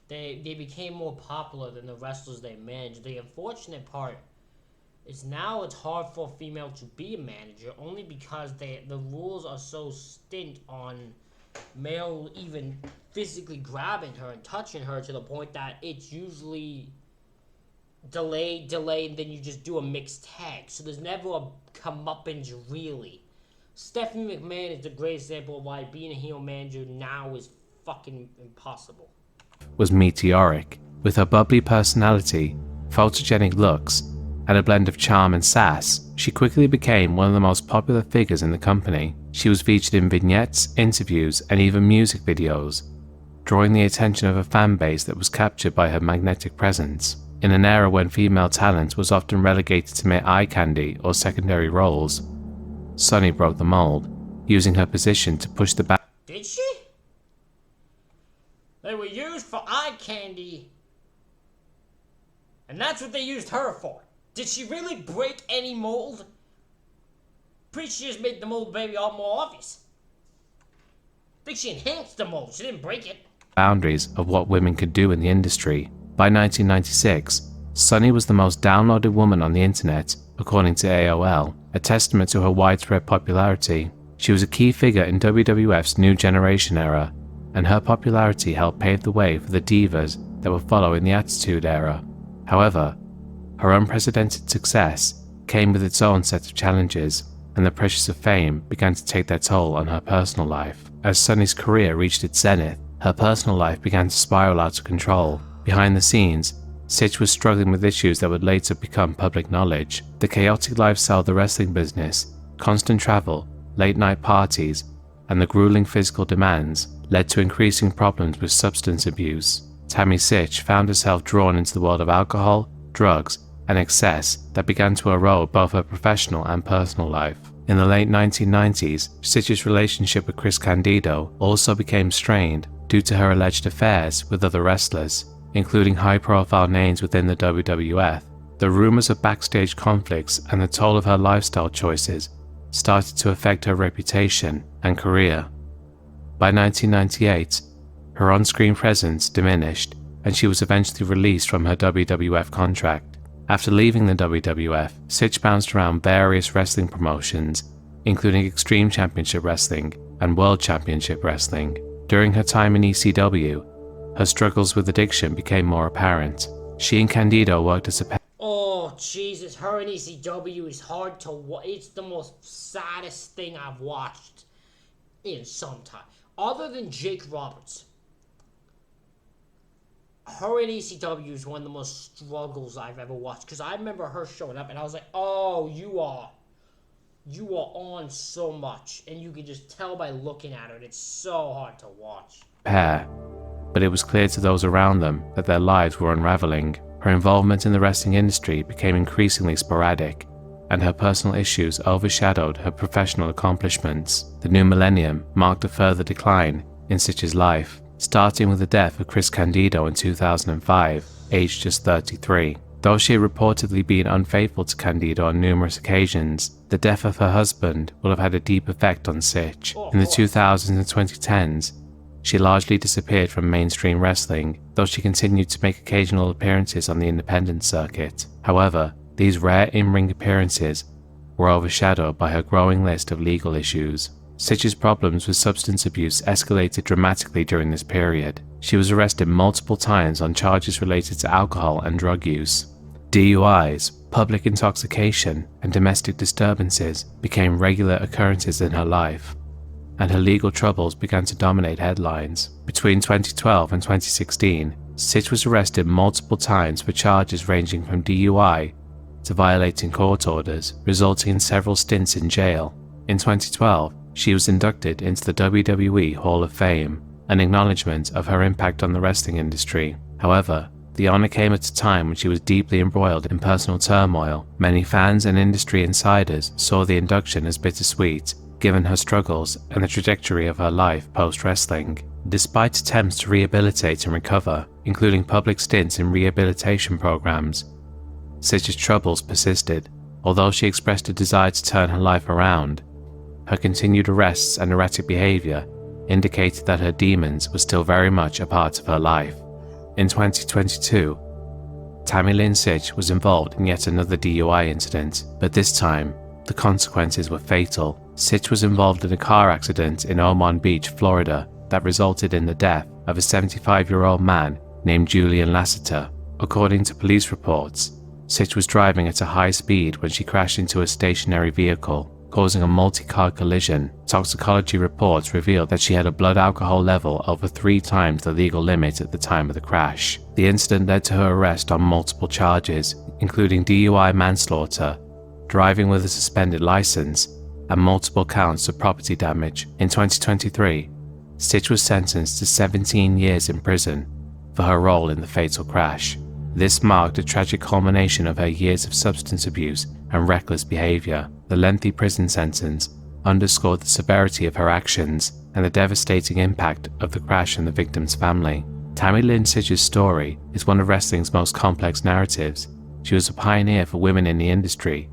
They became more popular than the wrestlers they managed. The unfortunate part is now it's hard for a female to be a manager only because the rules are so stint on male even physically grabbing her and touching her to the point that it's usually delay, and then you just do a mixed tag. So there's never a comeuppance really. Stephanie McMahon is the great example of why being a heel manager now is fucking impossible. Was meteoric. With her bubbly personality, photogenic looks, and a blend of charm and sass, she quickly became one of the most popular figures in the company. She was featured in vignettes, interviews, and even music videos, drawing the attention of a fan base that was captured by her magnetic presence. In an era when female talent was often relegated to mere eye candy or secondary roles, Sunny broke the mold, using her position to push the back. Did she? They were used for eye candy, and that's what they used her for. Did she really break any mold? Pretty sure she just made the mold baby all more obvious. I think she enhanced the mold, she didn't break it. Boundaries of what women could do in the industry. By 1996, Sunny was the most downloaded woman on the internet, according to AOL, a testament to her widespread popularity. She was a key figure in WWF's New Generation era, and her popularity helped pave the way for the divas that would follow in the Attitude Era. However, her unprecedented success came with its own set of challenges, and the pressures of fame began to take their toll on her personal life. As Sunny's career reached its zenith, her personal life began to spiral out of control. Behind the scenes, Sitch was struggling with issues that would later become public knowledge. The chaotic lifestyle of the wrestling business, constant travel, late-night parties, and the grueling physical demands led to increasing problems with substance abuse. Tammy Sitch found herself drawn into the world of alcohol, drugs, and excess that began to erode both her professional and personal life. In the late 1990s, Sitch's relationship with Chris Candido also became strained due to her alleged affairs with other wrestlers, including high-profile names within the WWF. The rumors of backstage conflicts and the toll of her lifestyle choices started to affect her reputation and career. By 1998, her on-screen presence diminished, and she was eventually released from her WWF contract. After leaving the WWF, Sitch bounced around various wrestling promotions, including Extreme Championship Wrestling and World Championship Wrestling. During her time in ECW, her struggles with addiction became more apparent. She and Candido worked as a Oh, Jesus, her in ECW is hard to watch. It's the most saddest thing I've watched in some time. Other than Jake Roberts, her in ECW is one of the most struggles I've ever watched. Because I remember her showing up and I was like, oh, you are on so much. And you can just tell by looking at her. It's so hard to watch. pair, but it was clear to those around them that their lives were unraveling. Her involvement in the wrestling industry became increasingly sporadic, and her personal issues overshadowed her professional accomplishments. The new millennium marked a further decline in Sitch's life, starting with the death of Chris Candido in 2005, aged just 33. Though she had reportedly been unfaithful to Candido on numerous occasions, the death of her husband will have had a deep effect on Sitch. In the 2000s and 2010s, she largely disappeared from mainstream wrestling, though she continued to make occasional appearances on the independent circuit. However, these rare in-ring appearances were overshadowed by her growing list of legal issues. Sitch's problems with substance abuse escalated dramatically during this period. She was arrested multiple times on charges related to alcohol and drug use. DUIs, public intoxication, and domestic disturbances became regular occurrences in her life, and her legal troubles began to dominate headlines. Between 2012 and 2016, Sitch was arrested multiple times for charges ranging from DUI to violating court orders, resulting in several stints in jail. In 2012, she was inducted into the WWE Hall of Fame, an acknowledgement of her impact on the wrestling industry. However, the honor came at a time when she was deeply embroiled in personal turmoil. Many fans and industry insiders saw the induction as bittersweet, given her struggles and the trajectory of her life post-wrestling. Despite attempts to rehabilitate and recover, including public stints in rehabilitation programs, Sitch's troubles persisted. Although she expressed a desire to turn her life around, her continued arrests and erratic behavior indicated that her demons were still very much a part of her life. In 2022, Tammy Lynn Sitch was involved in yet another DUI incident, but this time, the consequences were fatal. Sitch was involved in a car accident in Ormond Beach, Florida, that resulted in the death of a 75-year-old man named Julian Lasseter. According to police reports, Sitch was driving at a high speed when she crashed into a stationary vehicle, causing a multi-car collision. Toxicology reports revealed that she had a blood alcohol level over 3 times the legal limit at the time of the crash. The incident led to her arrest on multiple charges, including DUI manslaughter, driving with a suspended license, and multiple counts of property damage. In 2023, Sitch was sentenced to 17 years in prison for her role in the fatal crash. This marked a tragic culmination of her years of substance abuse and reckless behavior. The lengthy prison sentence underscored the severity of her actions and the devastating impact of the crash on the victim's family. Tammy Lynn Sitch's story is one of wrestling's most complex narratives. She was a pioneer for women in the industry,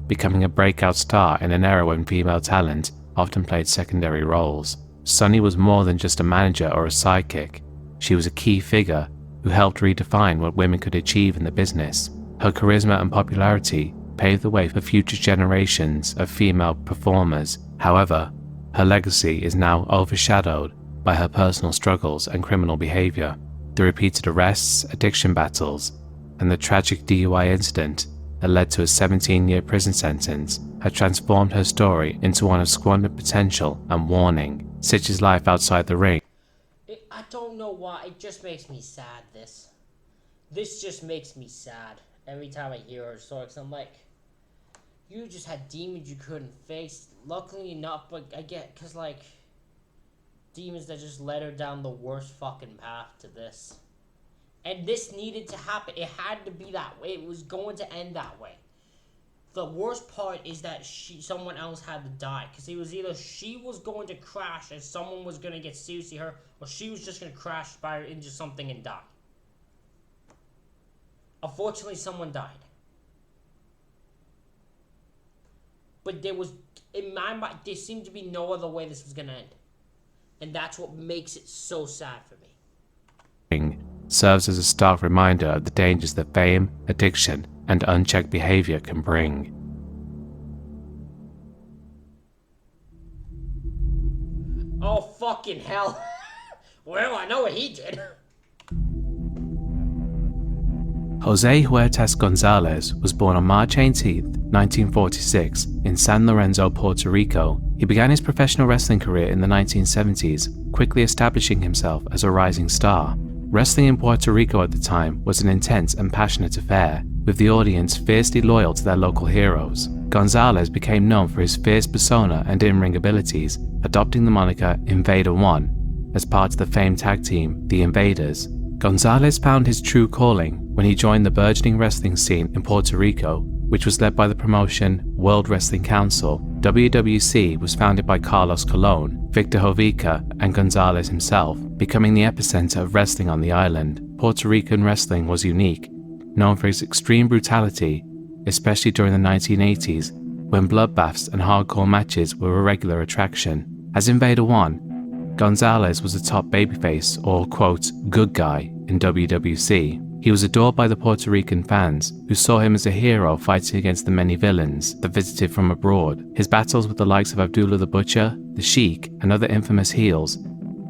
becoming a breakout star in an era when female talent often played secondary roles. Sunny was more than just a manager or a sidekick. She was a key figure who helped redefine what women could achieve in the business. Her charisma and popularity paved the way for future generations of female performers. However, her legacy is now overshadowed by her personal struggles and criminal behavior. The repeated arrests, addiction battles, and the tragic DUI incident that led to a 17-year prison sentence had transformed her story into one of squandered potential and warning. Sitch's life outside the ring. I don't know why, it just makes me sad, This just makes me sad every time I hear her story, 'cause I'm like, you just had demons you couldn't face. Luckily enough, but I get, 'cause like, demons that just led her down the worst fucking path to this. And this needed to happen. It had to be that way. It was going to end that way. The worst part is that someone else had to die. Because it was either she was going to crash and someone was going to get seriously hurt, or she was just going to crash into something and die. Unfortunately, someone died. But there was, in my mind, there seemed to be no other way this was going to end. And that's what makes it so sad for me. Serves as a stark reminder of the dangers that fame, addiction, and unchecked behavior can bring. Oh, fucking hell. Well, I know what he did. Jose Huertas Gonzalez was born on March 18, 1946, in San Lorenzo, Puerto Rico. He began his professional wrestling career in the 1970s, quickly establishing himself as a rising star. Wrestling in Puerto Rico at the time was an intense and passionate affair, with the audience fiercely loyal to their local heroes. Gonzalez became known for his fierce persona and in-ring abilities, adopting the moniker Invader One as part of the famed tag team, the Invaders. Gonzalez found his true calling when he joined the burgeoning wrestling scene in Puerto Rico, which was led by the promotion World Wrestling Council. WWC was founded by Carlos Colon, Victor Jovica, and Gonzalez himself, becoming the epicenter of wrestling on the island. Puerto Rican wrestling was unique, known for its extreme brutality, especially during the 1980s, when bloodbaths and hardcore matches were a regular attraction. As Invader One, Gonzalez was a top babyface, or quote, good guy, in WWC. He was adored by the Puerto Rican fans, who saw him as a hero fighting against the many villains that visited from abroad. His battles with the likes of Abdullah the Butcher, the Sheik, and other infamous heels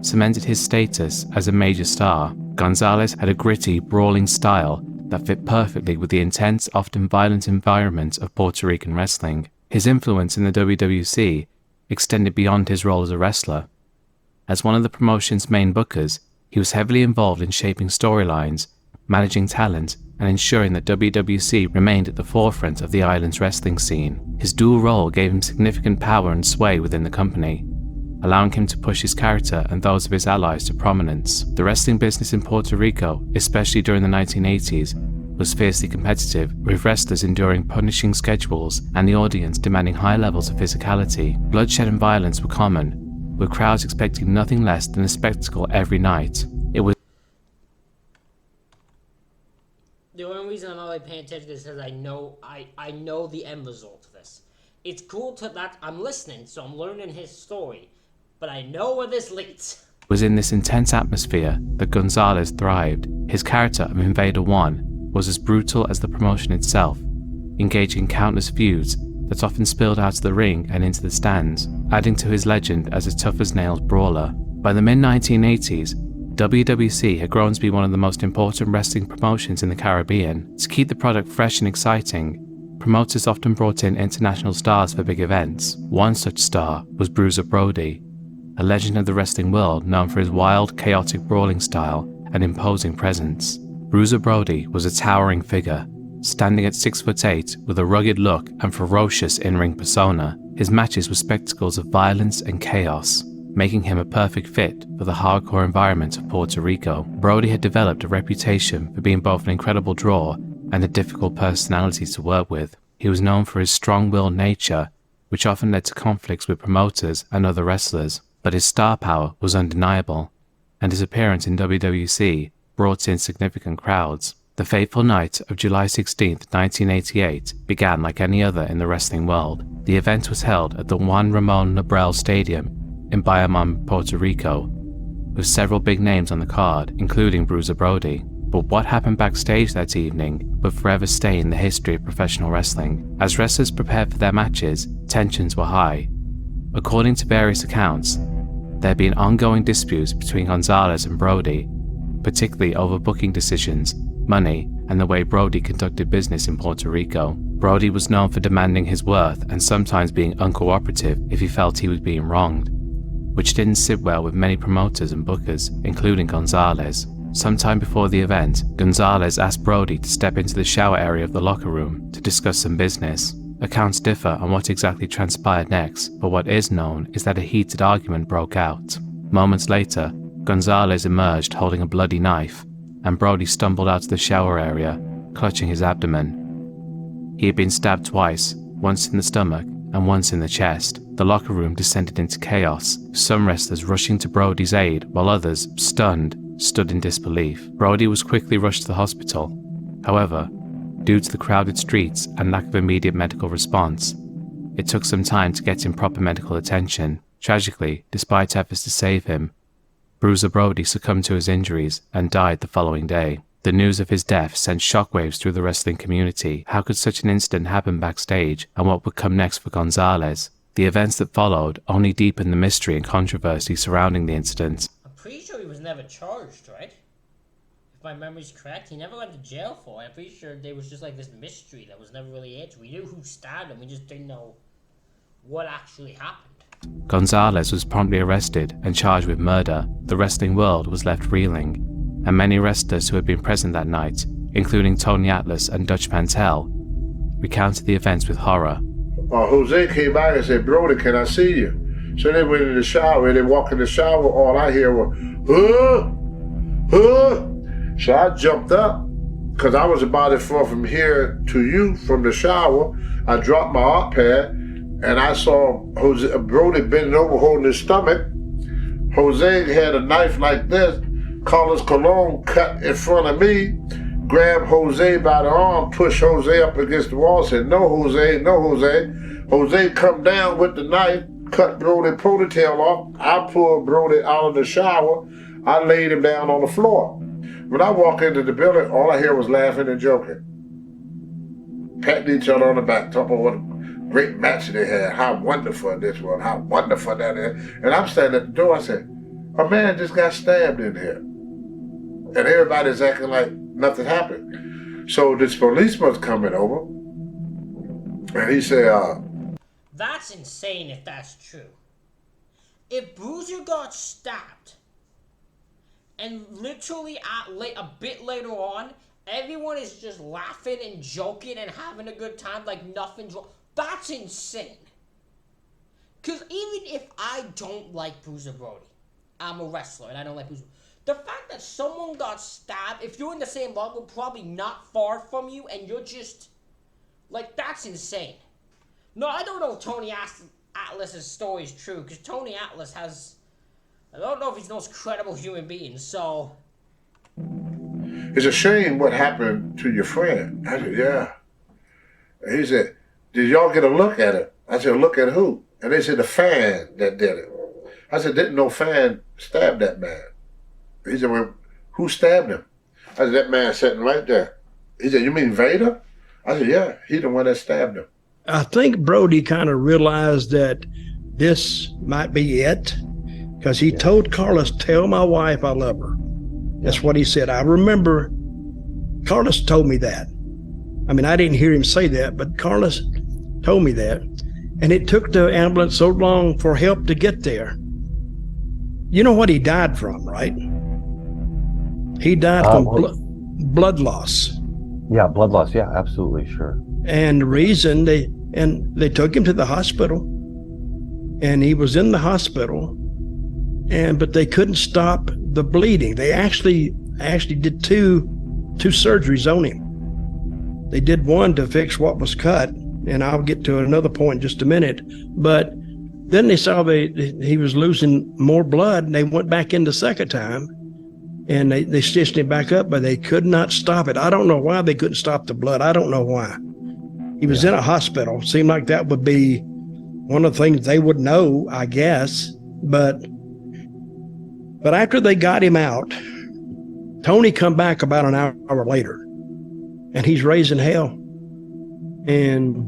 cemented his status as a major star. Gonzalez had a gritty, brawling style that fit perfectly with the intense, often violent environment of Puerto Rican wrestling. His influence in the WWC extended beyond his role as a wrestler. As one of the promotion's main bookers, he was heavily involved in shaping storylines, managing talent, and ensuring that WWC remained at the forefront of the island's wrestling scene. His dual role gave him significant power and sway within the company, allowing him to push his character and those of his allies to prominence. The wrestling business in Puerto Rico, especially during the 1980s, was fiercely competitive, with wrestlers enduring punishing schedules and the audience demanding high levels of physicality. Bloodshed and violence were common, with crowds expecting nothing less than a spectacle every night. It was the only reason I'm not really paying attention to this is I know the end result of this. It's cool that I'm listening, so I'm learning his story, but I know where this leads. It was in this intense atmosphere that Gonzalez thrived. His character of Invader One was as brutal as the promotion itself, engaging countless feuds that often spilled out of the ring and into the stands, adding to his legend as a tough-as-nails brawler. By the mid-1980s, WWC had grown to be one of the most important wrestling promotions in the Caribbean. To keep the product fresh and exciting, promoters often brought in international stars for big events. One such star was Bruiser Brody, a legend of the wrestling world known for his wild, chaotic brawling style and imposing presence. Bruiser Brody was a towering figure, standing at 6'8" with a rugged look and ferocious in-ring persona. His matches were spectacles of violence and chaos, making him a perfect fit for the hardcore environment of Puerto Rico. Brody had developed a reputation for being both an incredible draw and a difficult personality to work with. He was known for his strong-willed nature, which often led to conflicts with promoters and other wrestlers, but his star power was undeniable, and his appearance in WWC brought in significant crowds. The fateful night of July 16, 1988 began like any other in the wrestling world. The event was held at the Juan Ramon Nobrel Stadium in Bayamon, Puerto Rico, with several big names on the card, including Bruiser Brody. But what happened backstage that evening would forever stay in the history of professional wrestling. As wrestlers prepared for their matches, tensions were high. According to various accounts, There had been ongoing disputes between Gonzalez and Brody, particularly over booking decisions, money, and the way Brody conducted business in Puerto Rico. Brody was known for demanding his worth and sometimes being uncooperative if he felt he was being wronged, which didn't sit well with many promoters and bookers, including Gonzalez. Sometime before the event, Gonzalez asked Brody to step into the shower area of the locker room to discuss some business. Accounts differ on what exactly transpired next, but what is known is that a heated argument broke out. Moments later, Gonzalez emerged holding a bloody knife, and Brody stumbled out of the shower area, clutching his abdomen. He had been stabbed twice, once in the stomach and once in the chest. The locker room descended into chaos, some wrestlers rushing to Brody's aid, while others, stunned, stood in disbelief. Brody was quickly rushed to the hospital. However, due to the crowded streets and lack of immediate medical response, it took some time to get him proper medical attention. Tragically, despite efforts to save him, Bruiser Brody succumbed to his injuries and died the following day. The news of his death sent shockwaves through the wrestling community. How could such an incident happen backstage, and what would come next for Gonzalez? The events that followed only deepened the mystery and controversy surrounding the incident. I'm pretty sure he was never charged, right? If my memory's correct, he never went to jail for it. I'm pretty sure there was just like this mystery that was never really answered. We knew who stabbed him, we just didn't know what actually happened. Gonzalez was promptly arrested and charged with murder. The wrestling world was left reeling, and many wrestlers who had been present that night, including Tony Atlas and Dutch Mantel, recounted the events with horror. Jose came back and said, "Brody, can I see you?" So they went in the shower, and they walked in the shower, all I hear was, huh? So I jumped up, because I was about as far from here to you from the shower. I dropped my hot pad, and I saw Brody bending over holding his stomach. Jose had a knife like this. Carlos Colon cut in front of me, grabbed Jose by the arm, pushed Jose up against the wall, said, "No, Jose, no, Jose." Jose come down with the knife, cut Brody ponytail off. I pulled Brody out of the shower. I laid him down on the floor. When I walked into the building, all I hear was laughing and joking. Patting each other on the back, talking about what a great match they had, how wonderful this was, how wonderful that is. And I'm standing at the door, I said, "A man just got stabbed in here." And everybody's acting like nothing happened. So this policeman's coming over, and he said, That's insane if that's true. If Bruiser got stabbed, and literally a bit later on, everyone is just laughing and joking and having a good time like nothing's wrong, that's insane. Because even if I don't like Bruiser Brody, I'm a wrestler and I don't like Bruiser, the fact that someone got stabbed, if you're in the same level, probably not far from you, and you're just, like, that's insane. No, I don't know if Tony Atlas's story is true, because Tony Atlas has, I don't know if he's the most credible human being, so. "It's a shame what happened to your friend." I said, "Yeah." And he said, "Did y'all get a look at it?" I said, "Look at who?" And they said, "The fan that did it." I said, "Didn't no fan stab that man?" He said, "Well, who stabbed him?" I said, "That man sitting right there." He said, "You mean Vader?" I said, "Yeah, he's the one that stabbed him." I think Brody kind of realized that this might be it, because he told Carlos, "Tell my wife I love her." That's what he said. I remember Carlos told me that. I mean, I didn't hear him say that, but Carlos told me that. And it took the ambulance so long for help to get there. You know what he died from, right? He died from blood loss. Yeah, blood loss. Yeah, absolutely, sure. And the reason they took him to the hospital, and he was in the hospital, but they couldn't stop the bleeding. They actually did two surgeries on him. They did one to fix what was cut, and I'll get to another point in just a minute. But then they saw he was losing more blood, and they went back in the second time, and they stitched him back up, but they could not stop it. I don't know why they couldn't stop the blood. I don't know why. He was in a hospital. Seemed like that would be one of the things they would know, I guess. But after they got him out, Tony come back about an hour later, and he's raising hell. And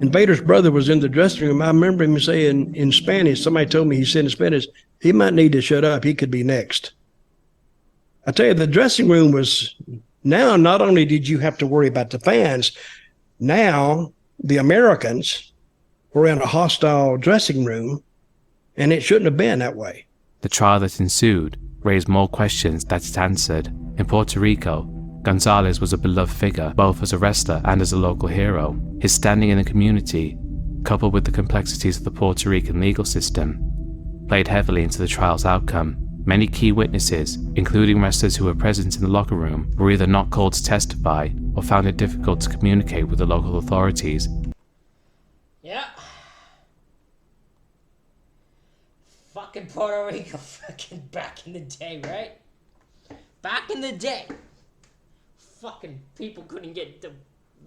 And Vader's brother was in the dressing room. I remember him saying in Spanish, somebody told me he said in Spanish, he might need to shut up. He could be next. I tell you, the dressing room was, now not only did you have to worry about the fans, now the Americans were in a hostile dressing room, and it shouldn't have been that way. The trial that ensued raised more questions than it answered. In Puerto Rico, Gonzalez was a beloved figure both as a wrestler and as a local hero. His standing in the community, coupled with the complexities of the Puerto Rican legal system, played heavily into the trial's outcome. Many key witnesses, including wrestlers who were present in the locker room, were either not called to testify or found it difficult to communicate with the local authorities. Yeah. Fucking Puerto Rico, fucking back in the day, right? Back in the day. Fucking people couldn't get the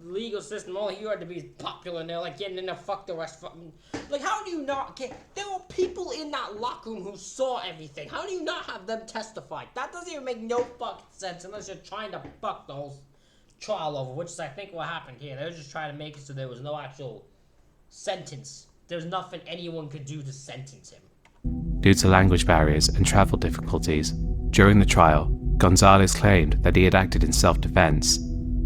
legal system. All you had to be popular, and they're like getting in there, fuck the rest. Fucking, like, how do you not get? There were people in that locker room who saw everything. How do you not have them testify? That doesn't even make no fucking sense unless you're trying to fuck the whole trial over, which is, I think, what happened here. They were just trying to make it so there was no actual sentence. There's nothing anyone could do to sentence him. Due to language barriers and travel difficulties, during the trial, Gonzalez claimed that he had acted in self-defense,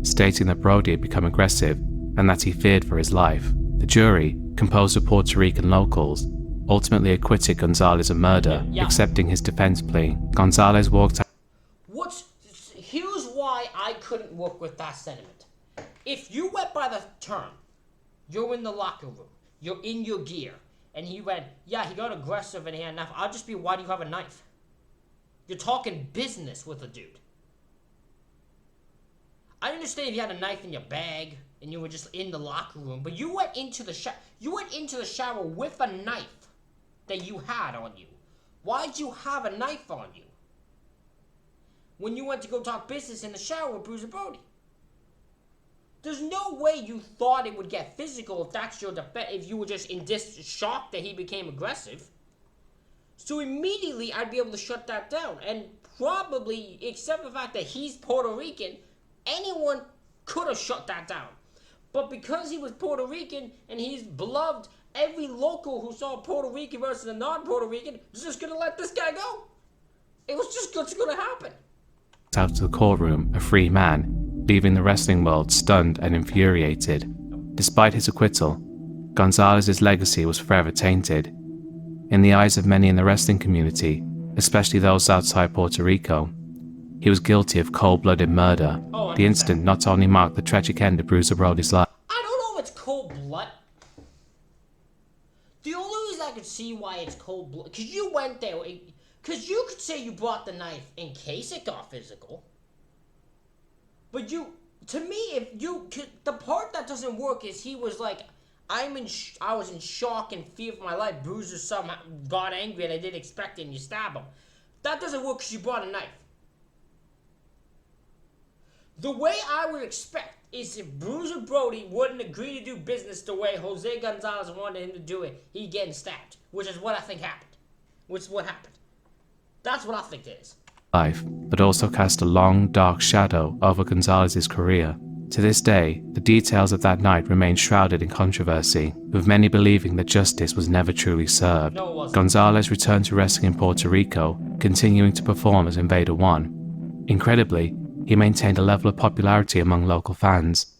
stating that Brody had become aggressive and that he feared for his life. The jury, composed of Puerto Rican locals, ultimately acquitted Gonzalez of murder, accepting his defense plea. Gonzalez walked out. Here's why I couldn't work with that sentiment. If you went by the term, you're in the locker room, you're in your gear, and he went, yeah, he got aggressive and he had a knife, I'll just be, why do you have a knife? You're talking business with a dude. I understand if you had a knife in your bag and you were just in the locker room, but you went into the shower with a knife that you had on you. Why'd you have a knife on you when you went to go talk business in the shower with Bruiser Brody? There's no way you thought it would get physical if that's your defense, if you were just in shock that he became aggressive. So immediately I'd be able to shut that down. And probably, except the fact that he's Puerto Rican, anyone could have shut that down. But because he was Puerto Rican and he's beloved, every local who saw a Puerto Rican versus a non-Puerto Rican was just going to let this guy go. It was just going to happen. Out to the courtroom, a free man, leaving the wrestling world stunned and infuriated. Despite his acquittal, Gonzalez's legacy was forever tainted. In the eyes of many in the wrestling community, especially those outside Puerto Rico, he was guilty of cold-blooded murder. The incident not only marked the tragic end of Bruiser Brody's life. I don't know if it's cold blood. The only reason I could see why it's cold blood, because you went there, because you could say you brought the knife in case it got physical. But to me, the part that doesn't work is he was like, I was in shock and fear for my life. Bruiser somehow got angry and I didn't expect it and you stab him. That doesn't work because you brought a knife. The way I would expect is if Bruiser Brody wouldn't agree to do business the way Jose Gonzalez wanted him to do it, he'd get stabbed, which is what I think happened. Which is what happened. That's what I think it is. Life, but also cast a long, dark shadow over Gonzalez's career. To this day, the details of that night remain shrouded in controversy, with many believing that justice was never truly served. No, it wasn't. Gonzalez returned to wrestling in Puerto Rico, continuing to perform as Invader 1. Incredibly, he maintained a level of popularity among local fans,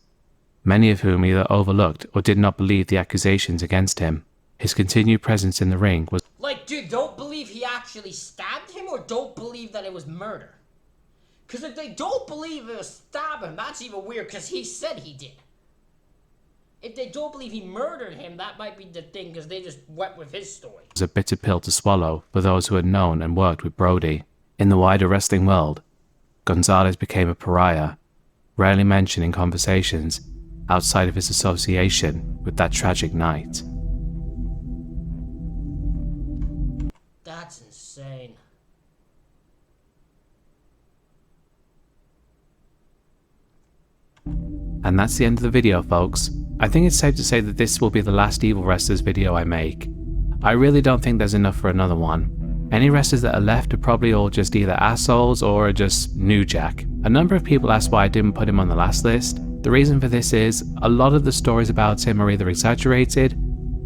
many of whom either overlooked or did not believe the accusations against him. His continued presence in the ring was like, dude, don't believe he actually stabbed him or don't believe that it was murder. Because if they don't believe it was stabbing, that's even weird because he said he did. If they don't believe he murdered him, that might be the thing because they just went with his story. a bitter pill to swallow for those who had known and worked with Brody. In the wider wrestling world, Gonzalez became a pariah, rarely mentioned in conversations outside of his association with that tragic night. That's insane. And that's the end of the video, folks. I think it's safe to say that this will be the last Evil Wrestlers video I make. I really don't think there's enough for another one. Any wrestlers that are left are probably all just either assholes or are just New Jack. A number of people asked why I didn't put him on the last list, The reason for this is, a lot of the stories about him are either exaggerated,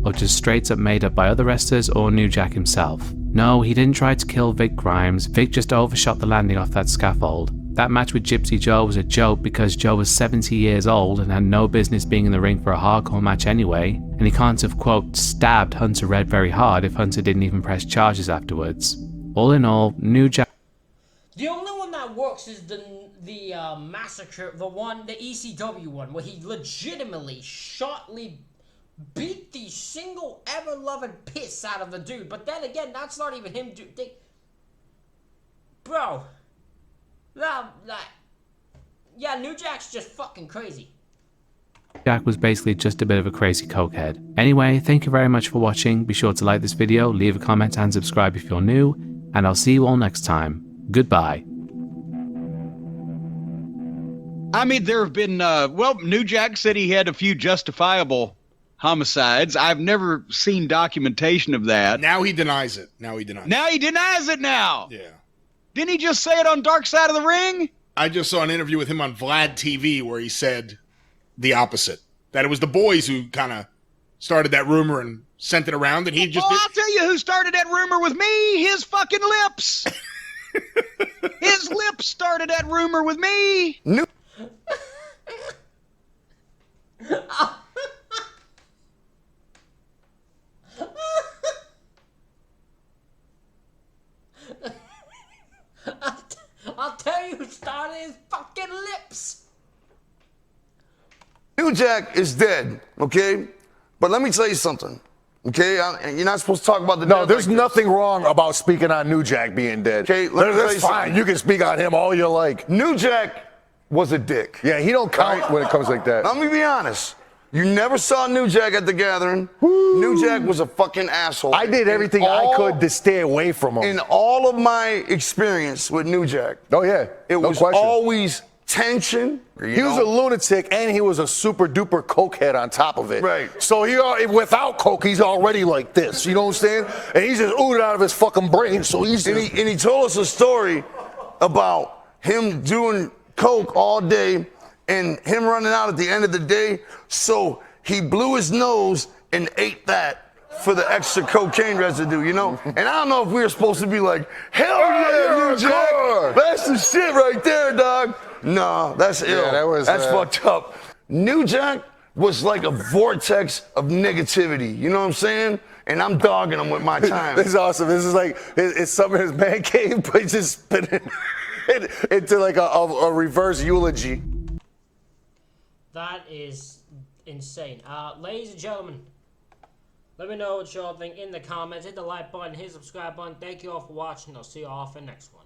or just straight up made up by other wrestlers or New Jack himself. No, he didn't try to kill Vic Grimes, Vic just overshot the landing off that scaffold. That match with Gypsy Joe was a joke because Joe was 70 years old and had no business being in the ring for a hardcore match anyway, and he can't have quote stabbed Hunter Red very hard if Hunter didn't even press charges afterwards. All in all, New Jack... The only one that works is the massacre, the ECW one, where he legitimately beat the single ever loving piss out of the dude. But then again, that's not even him. Bro, yeah, New Jack's just fucking crazy. Jack was basically just a bit of a crazy cokehead. Anyway, thank you very much for watching. Be sure to like this video, leave a comment and subscribe if you're new, and I'll see you all next time. Goodbye. I mean, there have been, New Jack said he had a few justifiable homicides. I've never seen documentation of that. Now he denies it. Now he denies it now. Yeah. Didn't he just say it on Dark Side of the Ring? I just saw an interview with him on Vlad TV where he said the opposite. That it was the boys who kind of started that rumor and sent it around, and he just... I'll tell you who started that rumor with me. His fucking lips. His lips started that rumor with me. I'll tell you who started his fucking lips. New Jack is dead, okay? But let me tell you something, okay? You're not supposed to talk about the dead. No, there's nothing wrong about speaking on New Jack being dead. Okay, that's fine. You can speak on him all you like. New Jack was a dick. Yeah, he don't count when it comes like that. Let me be honest. You never saw New Jack at the gathering. Woo. New Jack was a fucking asshole. I did everything I could to stay away from him. In all of my experience with New Jack. Oh, yeah. It was always tension. He was a lunatic, and he was a super duper cokehead on top of it. Right. So without coke, he's already like this. You know what I'm saying? And he's just oozing out of his fucking brain. So and he told us a story about him doing coke all day and him running out at the end of the day. So he blew his nose and ate that for the extra cocaine residue, you know? And I don't know if we were supposed to be like, hell yeah, New Jack. That's the shit right there, dog. No, that's ill. Yeah, that's fucked up. New Jack was like a vortex of negativity, you know what I'm saying? And I'm dogging him with my time. This is awesome. This is like, it's some of his man cave, but he's just spinning it into like a reverse eulogy. That is insane. Ladies and gentlemen, let me know what y'all think in the comments. Hit the like button, hit the subscribe button. Thank you all for watching. I'll see you all for the next one.